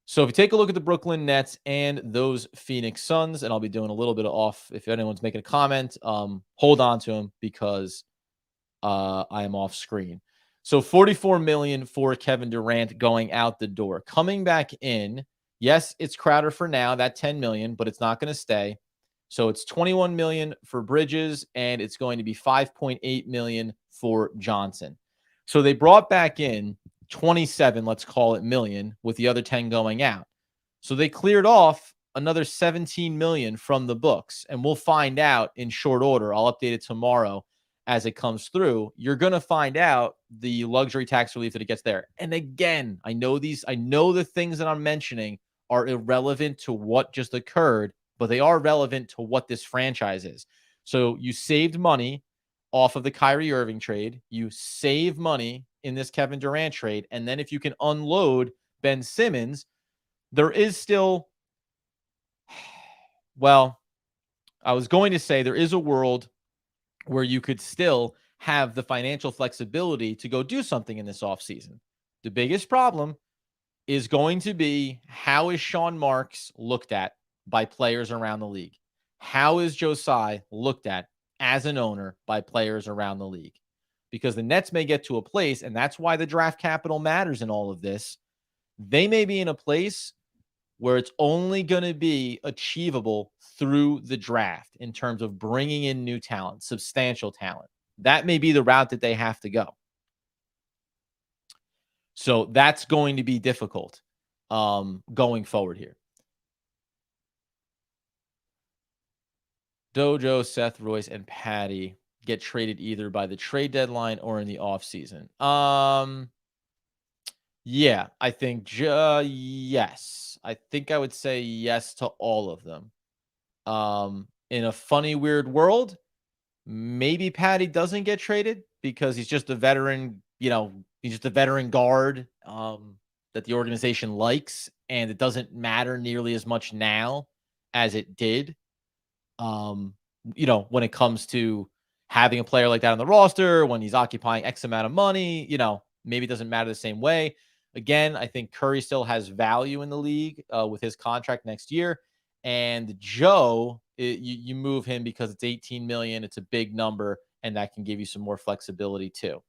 So if you take a look at the Brooklyn Nets and those Phoenix Suns, and I'll be doing a little bit of off, if anyone's making a comment, hold on to them, because I am off screen. So $44 million for Kevin Durant going out the door. Coming back in, yes, it's Crowder for now, that $10 million, but it's not going to stay. So it's $21 million for Bridges, and it's going to be $5.8 million for Johnson. So they brought back in 27, let's call it, million, with the other 10 going out. So they cleared off another 17 million from the books, and we'll find out in short order. I'll update it tomorrow as it comes through. You're going to find out the luxury tax relief that it gets there. And again, I know the things that I'm mentioning are irrelevant to what just occurred, but they are relevant to what this franchise is. So you saved money off of the Kyrie Irving trade. You save money in this Kevin Durant trade. And then if you can unload Ben Simmons, there is still, well, I was going to say there is a world where you could still have the financial flexibility to go do something in this offseason. The biggest problem is going to be, how is Sean Marks looked at by players around the league? How is Josiah looked at as an owner by players around the league? Because the Nets may get to a place, and that's why the draft capital matters in all of this. They may be in a place where it's only going to be achievable through the draft in terms of bringing in new talent, substantial talent. That may be the route that they have to go. So that's going to be difficult going forward here. Dojo, Seth, Royce, and Patty get traded either by the trade deadline or in the offseason. Yeah, I think yes. I think I would say yes to all of them. In a funny, weird world, maybe Patty doesn't get traded because he's just a veteran, he's just a veteran guard that the organization likes, and it doesn't matter nearly as much now as it did. When it comes to having a player like that on the roster, when he's occupying X amount of money, maybe it doesn't matter the same way. Again, I think Curry still has value in the league with his contract next year. And Joe, you move him because it's $18 million. It's a big number, and that can give you some more flexibility too.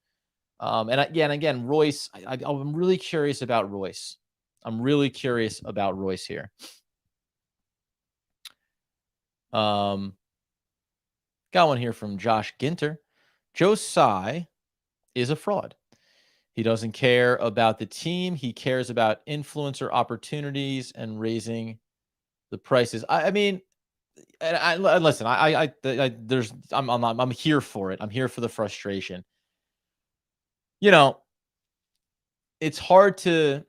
And again, Royce, I'm really curious about Royce. I'm really curious about Royce here. Got one here from Josh Ginter. Joe Tsai is a fraud. He doesn't care about the team. He cares about influencer opportunities and raising the prices. I'm here for it. I'm here for the frustration. It's hard to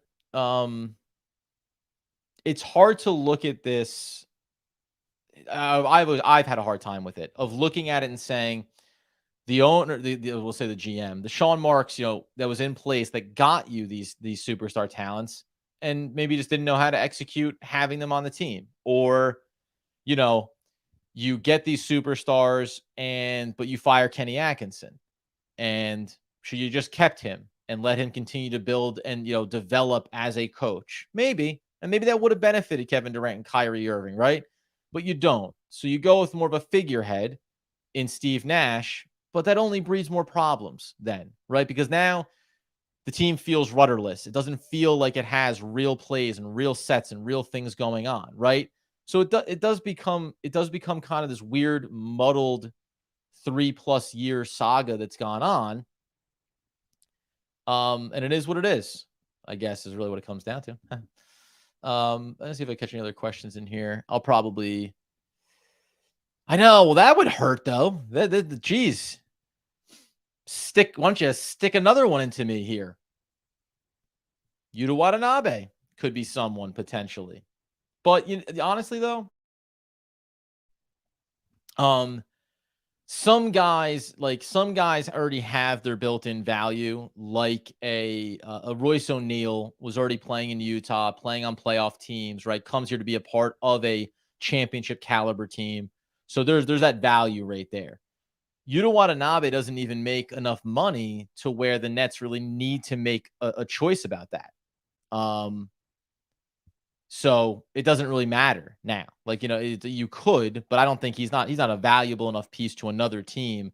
look at this. I've had a hard time with it, of looking at it and saying the owner, we'll say the GM, the Sean Marks, that was in place that got you these superstar talents, and maybe just didn't know how to execute having them on the team. Or, you get these superstars but you fire Kenny Atkinson, and should you just kept him and let him continue to build and, develop as a coach? Maybe. And maybe that would have benefited Kevin Durant and Kyrie Irving, right? But you don't. So you go with more of a figurehead in Steve Nash, but that only breeds more problems then, right? Because now the team feels rudderless. It doesn't feel like it has real plays and real sets and real things going on, right? So it does become kind of this weird, muddled 3+ year saga that's gone on. And it is what it is, I guess, is really what it comes down to. Let's see if I catch any other questions in here. I know. Well, that would hurt though. Geez. Why don't you stick another one into me here? Yuta Watanabe could be someone potentially. But honestly though, some guys already have their built-in value, like a Royce O'Neal was already playing in Utah, playing on playoff teams, right? Comes here to be a part of a championship caliber team. So there's that value right there. Yuta Watanabe doesn't even make enough money to where the Nets really need to make a choice about that. So it doesn't really matter now. You could, but I don't think he's not a valuable enough piece to another team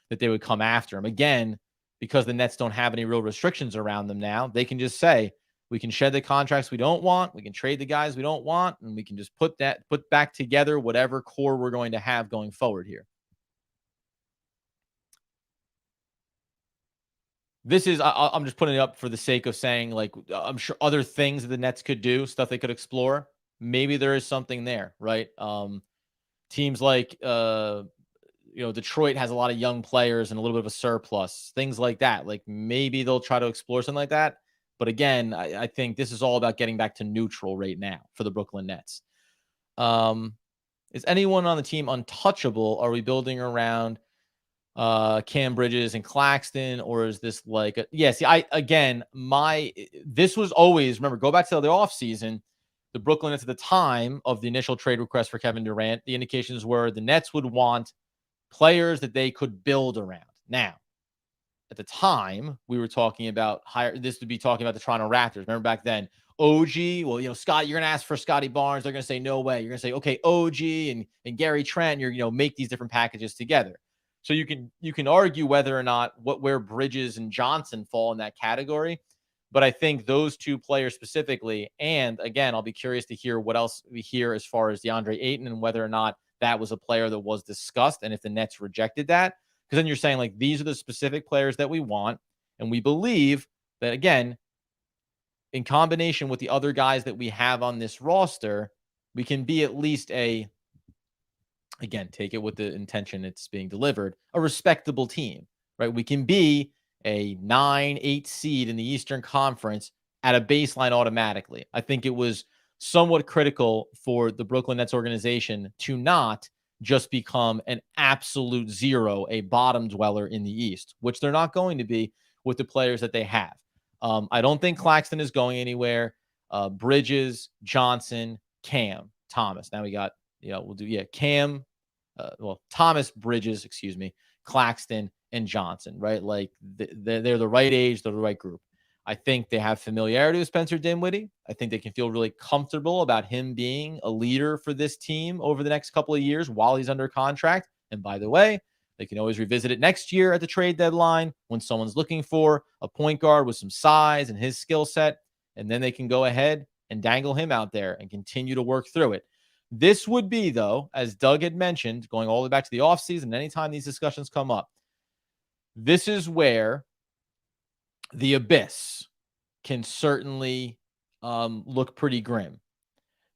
that they would come after him. Again, because the Nets don't have any real restrictions around them now, they can just say, we can shed the contracts we don't want, we can trade the guys we don't want, and we can just put back together whatever core we're going to have going forward here. This is, I'm just putting it up for the sake of saying, I'm sure other things that the Nets could do, stuff they could explore. Maybe there is something there, right? Teams like, Detroit has a lot of young players and a little bit of a surplus, things like that. Maybe they'll try to explore something like that. But again, I think this is all about getting back to neutral right now for the Brooklyn Nets. Is anyone on the team untouchable? Are we building around Cam Bridges and Claxton, or is this this was always, remember, go back to the offseason, the Brooklyn Nets at the time of the initial trade request for Kevin Durant, the indications were the Nets would want players that they could build around. Now, at the time, we were talking about this would be talking about the Toronto Raptors. Remember back then, OG, well, Scott, you're going to ask for Scotty Barnes. They're going to say, no way. You're going to say, okay, OG and Gary Trent, you're, make these different packages together. So you can argue whether or not where Bridges and Johnson fall in that category. But I think those two players specifically, and again, I'll be curious to hear what else we hear as far as DeAndre Ayton and whether or not that was a player that was discussed and if the Nets rejected that. Because then you're saying these are the specific players that we want. And we believe that, again, in combination with the other guys that we have on this roster, we can be at least again, take it with the intention it's being delivered, a respectable team, right? We can be a 9-8 seed in the Eastern Conference at a baseline automatically. I think it was somewhat critical for the Brooklyn Nets organization to not just become an absolute zero, a bottom dweller in the East, which they're not going to be with the players that they have. I don't think Claxton is going anywhere. Bridges, Johnson, Cam, Thomas. Now we got, we'll do, Cam, Thomas, Bridges, Claxton, and Johnson, right? Like they're the right age, they're the right group. I think they have familiarity with Spencer Dinwiddie. I think they can feel really comfortable about him being a leader for this team over the next couple of years while he's under contract. And by the way, they can always revisit it next year at the trade deadline when someone's looking for a point guard with some size and his skill set. And then they can go ahead and dangle him out there and continue to work through it. This would be, though, as Doug had mentioned, going all the way back to the offseason, anytime these discussions come up, this is where the abyss can certainly look pretty grim,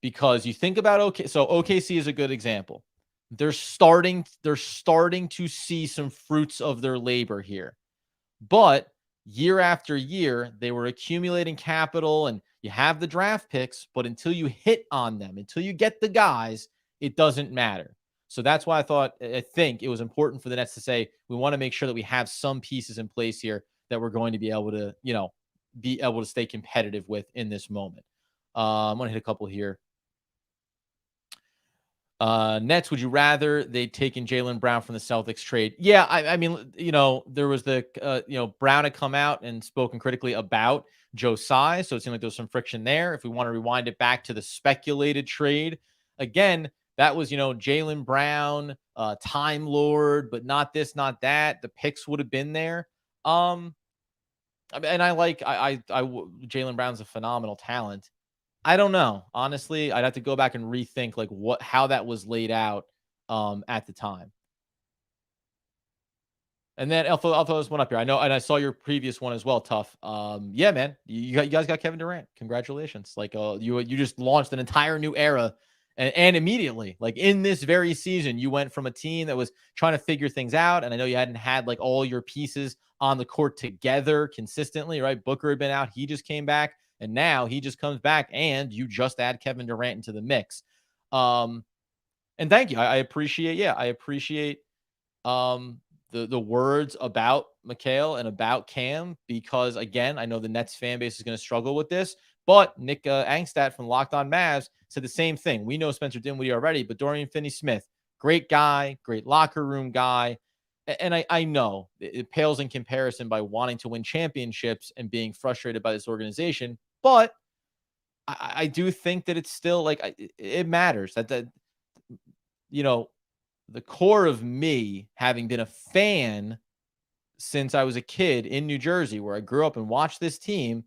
because you think about OKC is a good example. They're starting to see some fruits of their labor here, but year after year they were accumulating capital, and you have the draft picks, but until you hit on them, until you get the guys, it doesn't matter. So that's why I think it was important for the Nets to say, we want to make sure that we have some pieces in place here that we're going to be able to, stay competitive with in this moment. I'm going to hit a couple here. Nets, would you rather they'd taken Jaylen Brown from the Celtics trade? Yeah, I mean, there was Brown had come out and spoken critically about Joe Tsai, so it seemed like there was some friction there. If we want to rewind it back to the speculated trade, again, that was, Jaylen Brown, Time Lord, but not this, not that. The picks would have been there. And Jaylen Brown's a phenomenal talent. I don't know. Honestly, I'd have to go back and rethink how that was laid out at the time. And then I'll throw this one up here. I know, and I saw your previous one as well, Tough. Yeah, man, you guys got Kevin Durant. Congratulations! Like, you just launched an entire new era, and immediately, like in this very season, you went from a team that was trying to figure things out, and I know you hadn't had like all your pieces on the court together consistently, right? Booker had been out, he just came back, and now he just comes back, and you just add Kevin Durant into the mix. And thank you. I appreciate. Yeah, I appreciate. The words about Mikal and about Cam, because again, I know the Nets fan base is going to struggle with this, but Nick Angstadt from Locked On Mavs said the same thing. We know Spencer Dinwiddie already, but Dorian Finney-Smith, great guy, great locker room guy. And I know it pales in comparison by wanting to win championships and being frustrated by this organization, but I do think that it's still like it matters that the core of me, having been a fan since I was a kid in New Jersey, where I grew up and watched this team,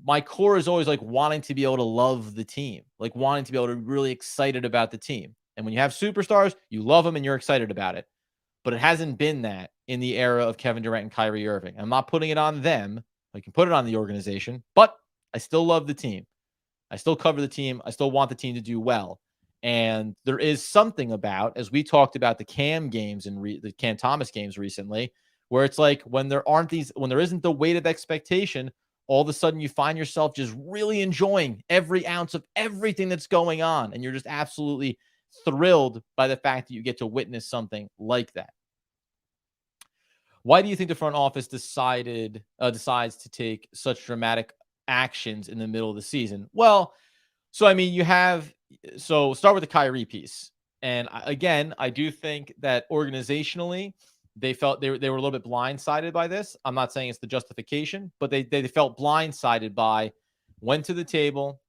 my core is always like wanting to be able to love the team, like wanting to be able to be really excited about the team. And when you have superstars, you love them and you're excited about it. But it hasn't been that in the era of Kevin Durant and Kyrie Irving. I'm not putting it on them. I can put it on the organization, but I still love the team. I still cover the team. I still want the team to do well. And there is something about, as we talked about the Cam games and the Cam Thomas games recently, where it's like when there isn't the weight of expectation, all of a sudden you find yourself just really enjoying every ounce of everything that's going on. And you're just absolutely thrilled by the fact that you get to witness something like that. Why do you think the front office decides to take such dramatic actions in the middle of the season? Well, so I mean, start with the Kyrie piece. And again, I do think that organizationally, they felt they were a little bit blindsided by this. I'm not saying it's the justification, but they felt blindsided by, went to the table.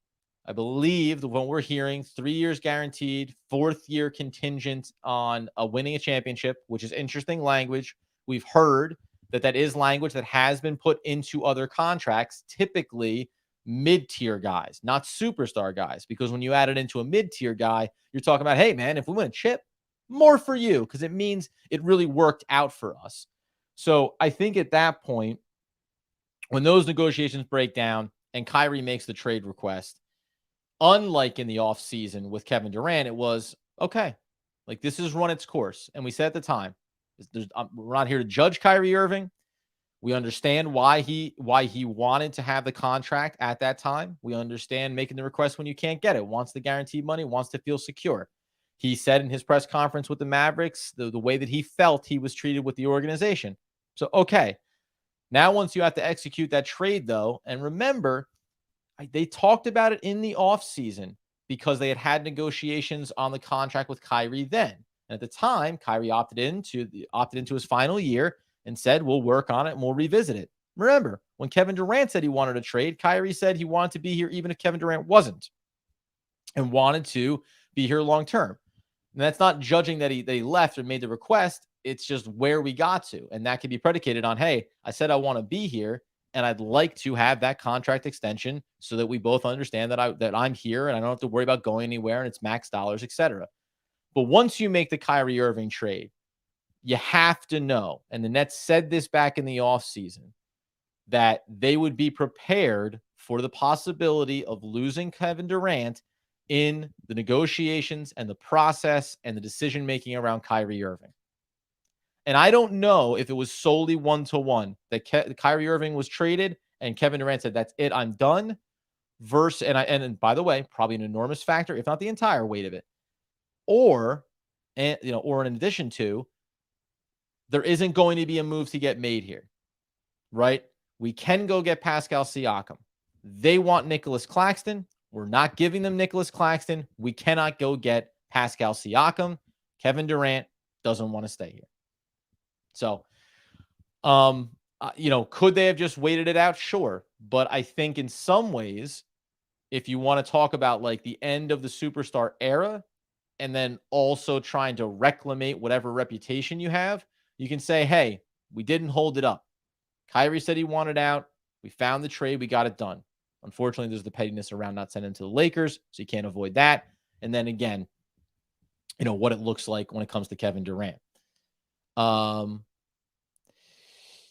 I believe when we're hearing 3 years guaranteed, 4th year contingent on winning a championship, which is interesting language. We've heard that is language that has been put into other contracts, typically mid-tier guys, not superstar guys, because when you add it into a mid-tier guy, you're talking about, hey, man, if we win a chip, more for you, because it means it really worked out for us. So I think at that point, when those negotiations break down and Kyrie makes the trade request, unlike in the offseason with Kevin Durant, it was, okay, like this has run its course. And we said at the time, we're not here to judge Kyrie Irving. We understand why he wanted to have the contract at that time. We understand making the request when you can't get it, wants the guaranteed money, wants to feel secure. He said in his press conference with the Mavericks, the way that he felt he was treated with the organization. So, okay. Now, once you have to execute that trade, though, and remember, they talked about it in the offseason because they had negotiations on the contract with Kyrie then. And at the time, Kyrie opted into his final year and said, we'll work on it and we'll revisit it. Remember, when Kevin Durant said he wanted a trade, Kyrie said he wanted to be here even if Kevin Durant wasn't and wanted to be here long term. And that's not judging that he left or made the request. It's just where we got to. And that can be predicated on, hey, I said I want to be here and I'd like to have that contract extension so that we both understand that I'm here and I don't have to worry about going anywhere and it's max dollars, etc. But once you make the Kyrie Irving trade, you have to know, and the Nets said this back in the offseason, that they would be prepared for the possibility of losing Kevin Durant in the negotiations and the process and the decision-making around Kyrie Irving. And I don't know if it was solely one-to-one that Kyrie Irving was traded and Kevin Durant said, that's it, I'm done. Versus, and by the way, probably an enormous factor, if not the entire weight of it. Or in addition to, there isn't going to be a move to get made here, right? We can go get Pascal Siakam. They want Nicholas Claxton. We're not giving them Nicholas Claxton. We cannot go get Pascal Siakam. Kevin Durant doesn't want to stay here. So, could they have just waited it out? Sure. But I think in some ways, if you want to talk about like the end of the superstar era and then also trying to reclaim whatever reputation you have, you can say, hey, we didn't hold it up. Kyrie said he wanted out. We found the trade. We got it done. Unfortunately, there's the pettiness around not sending him to the Lakers, so you can't avoid that. And then again, what it looks like when it comes to Kevin Durant.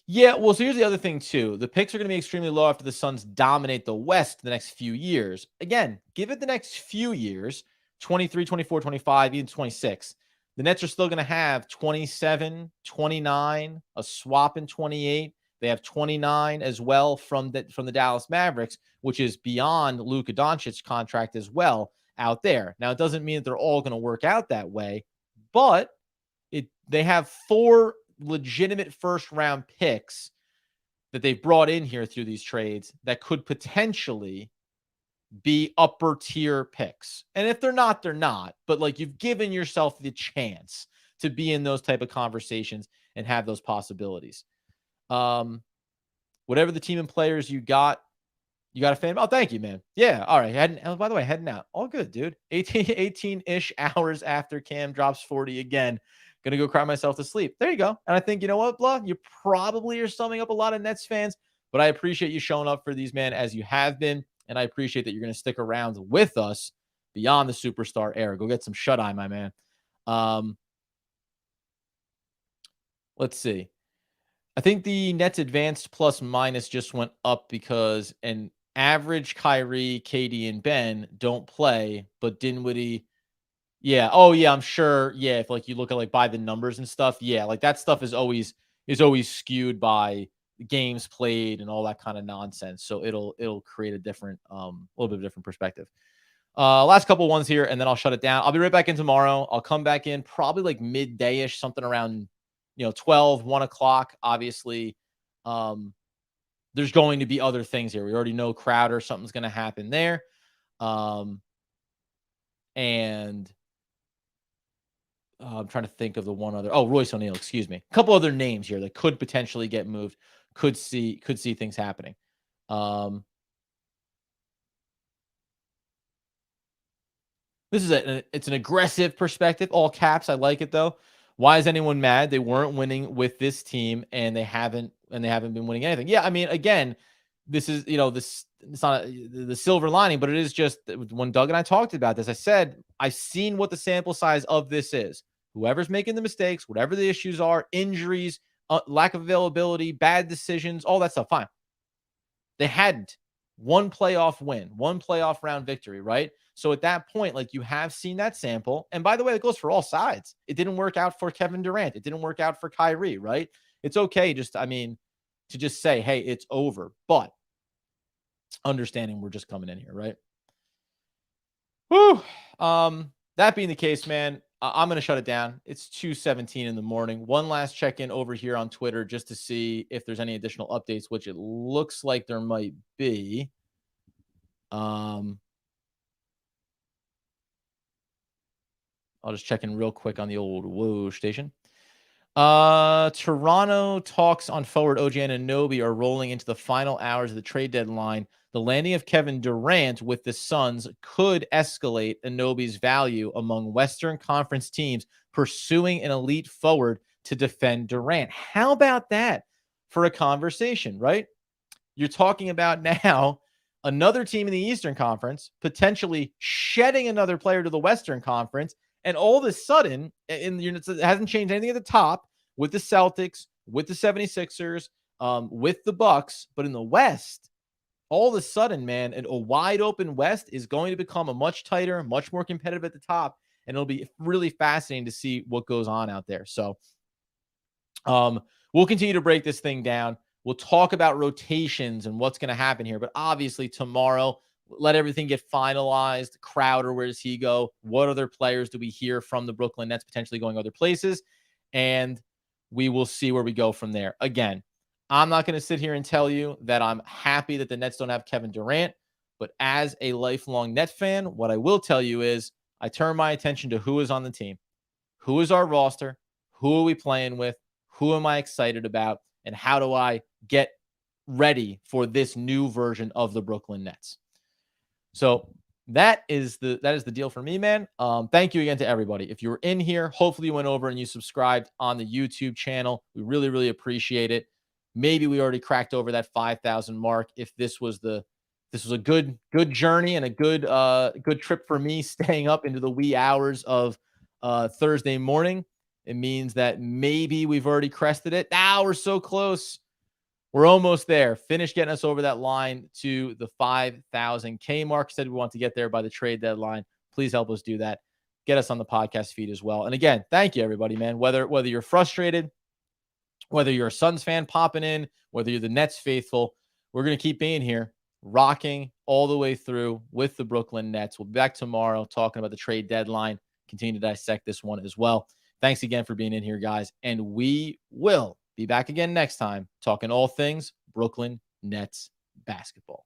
Yeah, well, so here's the other thing, too. The picks are going to be extremely low after the Suns dominate the West the next few years. Again, give it the next few years, 23, 24, 25, even 26. The Nets are still going to have 27, 29, a swap in 28. They have 29 as well from the Dallas Mavericks, which is beyond Luka Doncic's contract as well out there. Now, it doesn't mean that they're all going to work out that way, but they have 4 legitimate first-round picks that they've brought in here through these trades that could potentially be upper-tier picks. And if they're not, they're not. But, like, you've given yourself the chance to be in those type of conversations and have those possibilities. Whatever the team and players you got a fan? Oh, thank you, man. Yeah, all right. By the way, heading out. All good, dude. 18-ish hours after Cam drops 40 again. Gonna go cry myself to sleep. There you go. And I think, you know what, Blah? You probably are summing up a lot of Nets fans, but I appreciate you showing up for these, man, as you have been. And I appreciate that you're going to stick around with us beyond the superstar era. Go get some shut-eye, my man. Let's see. I think the Nets advanced plus minus just went up because an average Kyrie, KD, and Ben don't play, but Dinwiddie. Yeah. Oh, yeah. I'm sure. Yeah. If like you look at like by the numbers and stuff. Yeah. Like that stuff is always skewed by games played and all that kind of nonsense. So it'll create a different, little bit of different perspective. Last couple ones here, and then I'll shut it down. I'll be right back in tomorrow. I'll come back in probably like midday-ish, something around, 12, 1 o'clock. Obviously, there's going to be other things here. We already know Crowder, something's going to happen there. And I'm trying to think of the one other. Oh, Royce O'Neal, excuse me. A couple other names here that could potentially get moved. Could see things happening. This is it's an aggressive perspective, all caps. I like it though. Why is anyone mad? They weren't winning with this team, and they haven't been winning anything. Yeah, I mean, again, this is this. It's not the silver lining, but it is just when Doug and I talked about this. I said I've seen what the sample size of this is. Whoever's making the mistakes, whatever the issues are, injuries, lack of availability, bad decisions, all that stuff. Fine. They hadn't. One playoff win, one playoff round victory, right? So at that point, like, you have seen that sample. And by the way, it goes for all sides. It didn't work out for Kevin Durant. It didn't work out for Kyrie, right? It's okay to just say, hey, it's over. But understanding we're just coming in here, right? Whew. That being the case, man, I'm going to shut it down. It's 2:17 in the morning. One last check-in over here on Twitter just to see if there's any additional updates, which it looks like there might be. I'll just check in real quick on the old Whoa station. Toronto talks on forward OG Anunoby are rolling into the final hours of the trade deadline. The landing of Kevin Durant with the Suns could escalate Anunoby's value among Western Conference teams pursuing an elite forward to defend Durant. How about that for a conversation, right? You're talking about now another team in the Eastern Conference potentially shedding another player to the Western Conference. And all of a sudden, it hasn't changed anything at the top with the Celtics, with the 76ers, with the Bucks. But in the West, all of a sudden, man, a wide open West is going to become a much tighter, much more competitive at the top. And it'll be really fascinating to see what goes on out there. So we'll continue to break this thing down. We'll talk about rotations and what's going to happen here. But obviously tomorrow, let everything get finalized. Crowder, where does he go? What other players do we hear from the Brooklyn Nets potentially going other places? And we will see where we go from there. Again, I'm not going to sit here and tell you that I'm happy that the Nets don't have Kevin Durant. But as a lifelong Net fan, what I will tell you is I turn my attention to who is on the team. Who is our roster? Who are we playing with? Who am I excited about? And how do I get ready for this new version of the Brooklyn Nets? So that is the deal for me, man. Thank you again to everybody. If you were in here, hopefully you went over and you subscribed on the YouTube channel. We really, really appreciate it. Maybe we already cracked over that 5,000 mark. If this was a good journey and a good trip for me, staying up into the wee hours of Thursday morning, it means that maybe we've already crested it. Now we're so close. We're almost there. Finish getting us over that line to the 5,000K mark. Said we want to get there by the trade deadline. Please help us do that. Get us on the podcast feed as well. And again, thank you, everybody, man. Whether you're frustrated, whether you're a Suns fan popping in, whether you're the Nets faithful, we're going to keep being here, rocking all the way through with the Brooklyn Nets. We'll be back tomorrow talking about the trade deadline. Continue to dissect this one as well. Thanks again for being in here, guys. And we will be back again next time talking all things Brooklyn Nets basketball.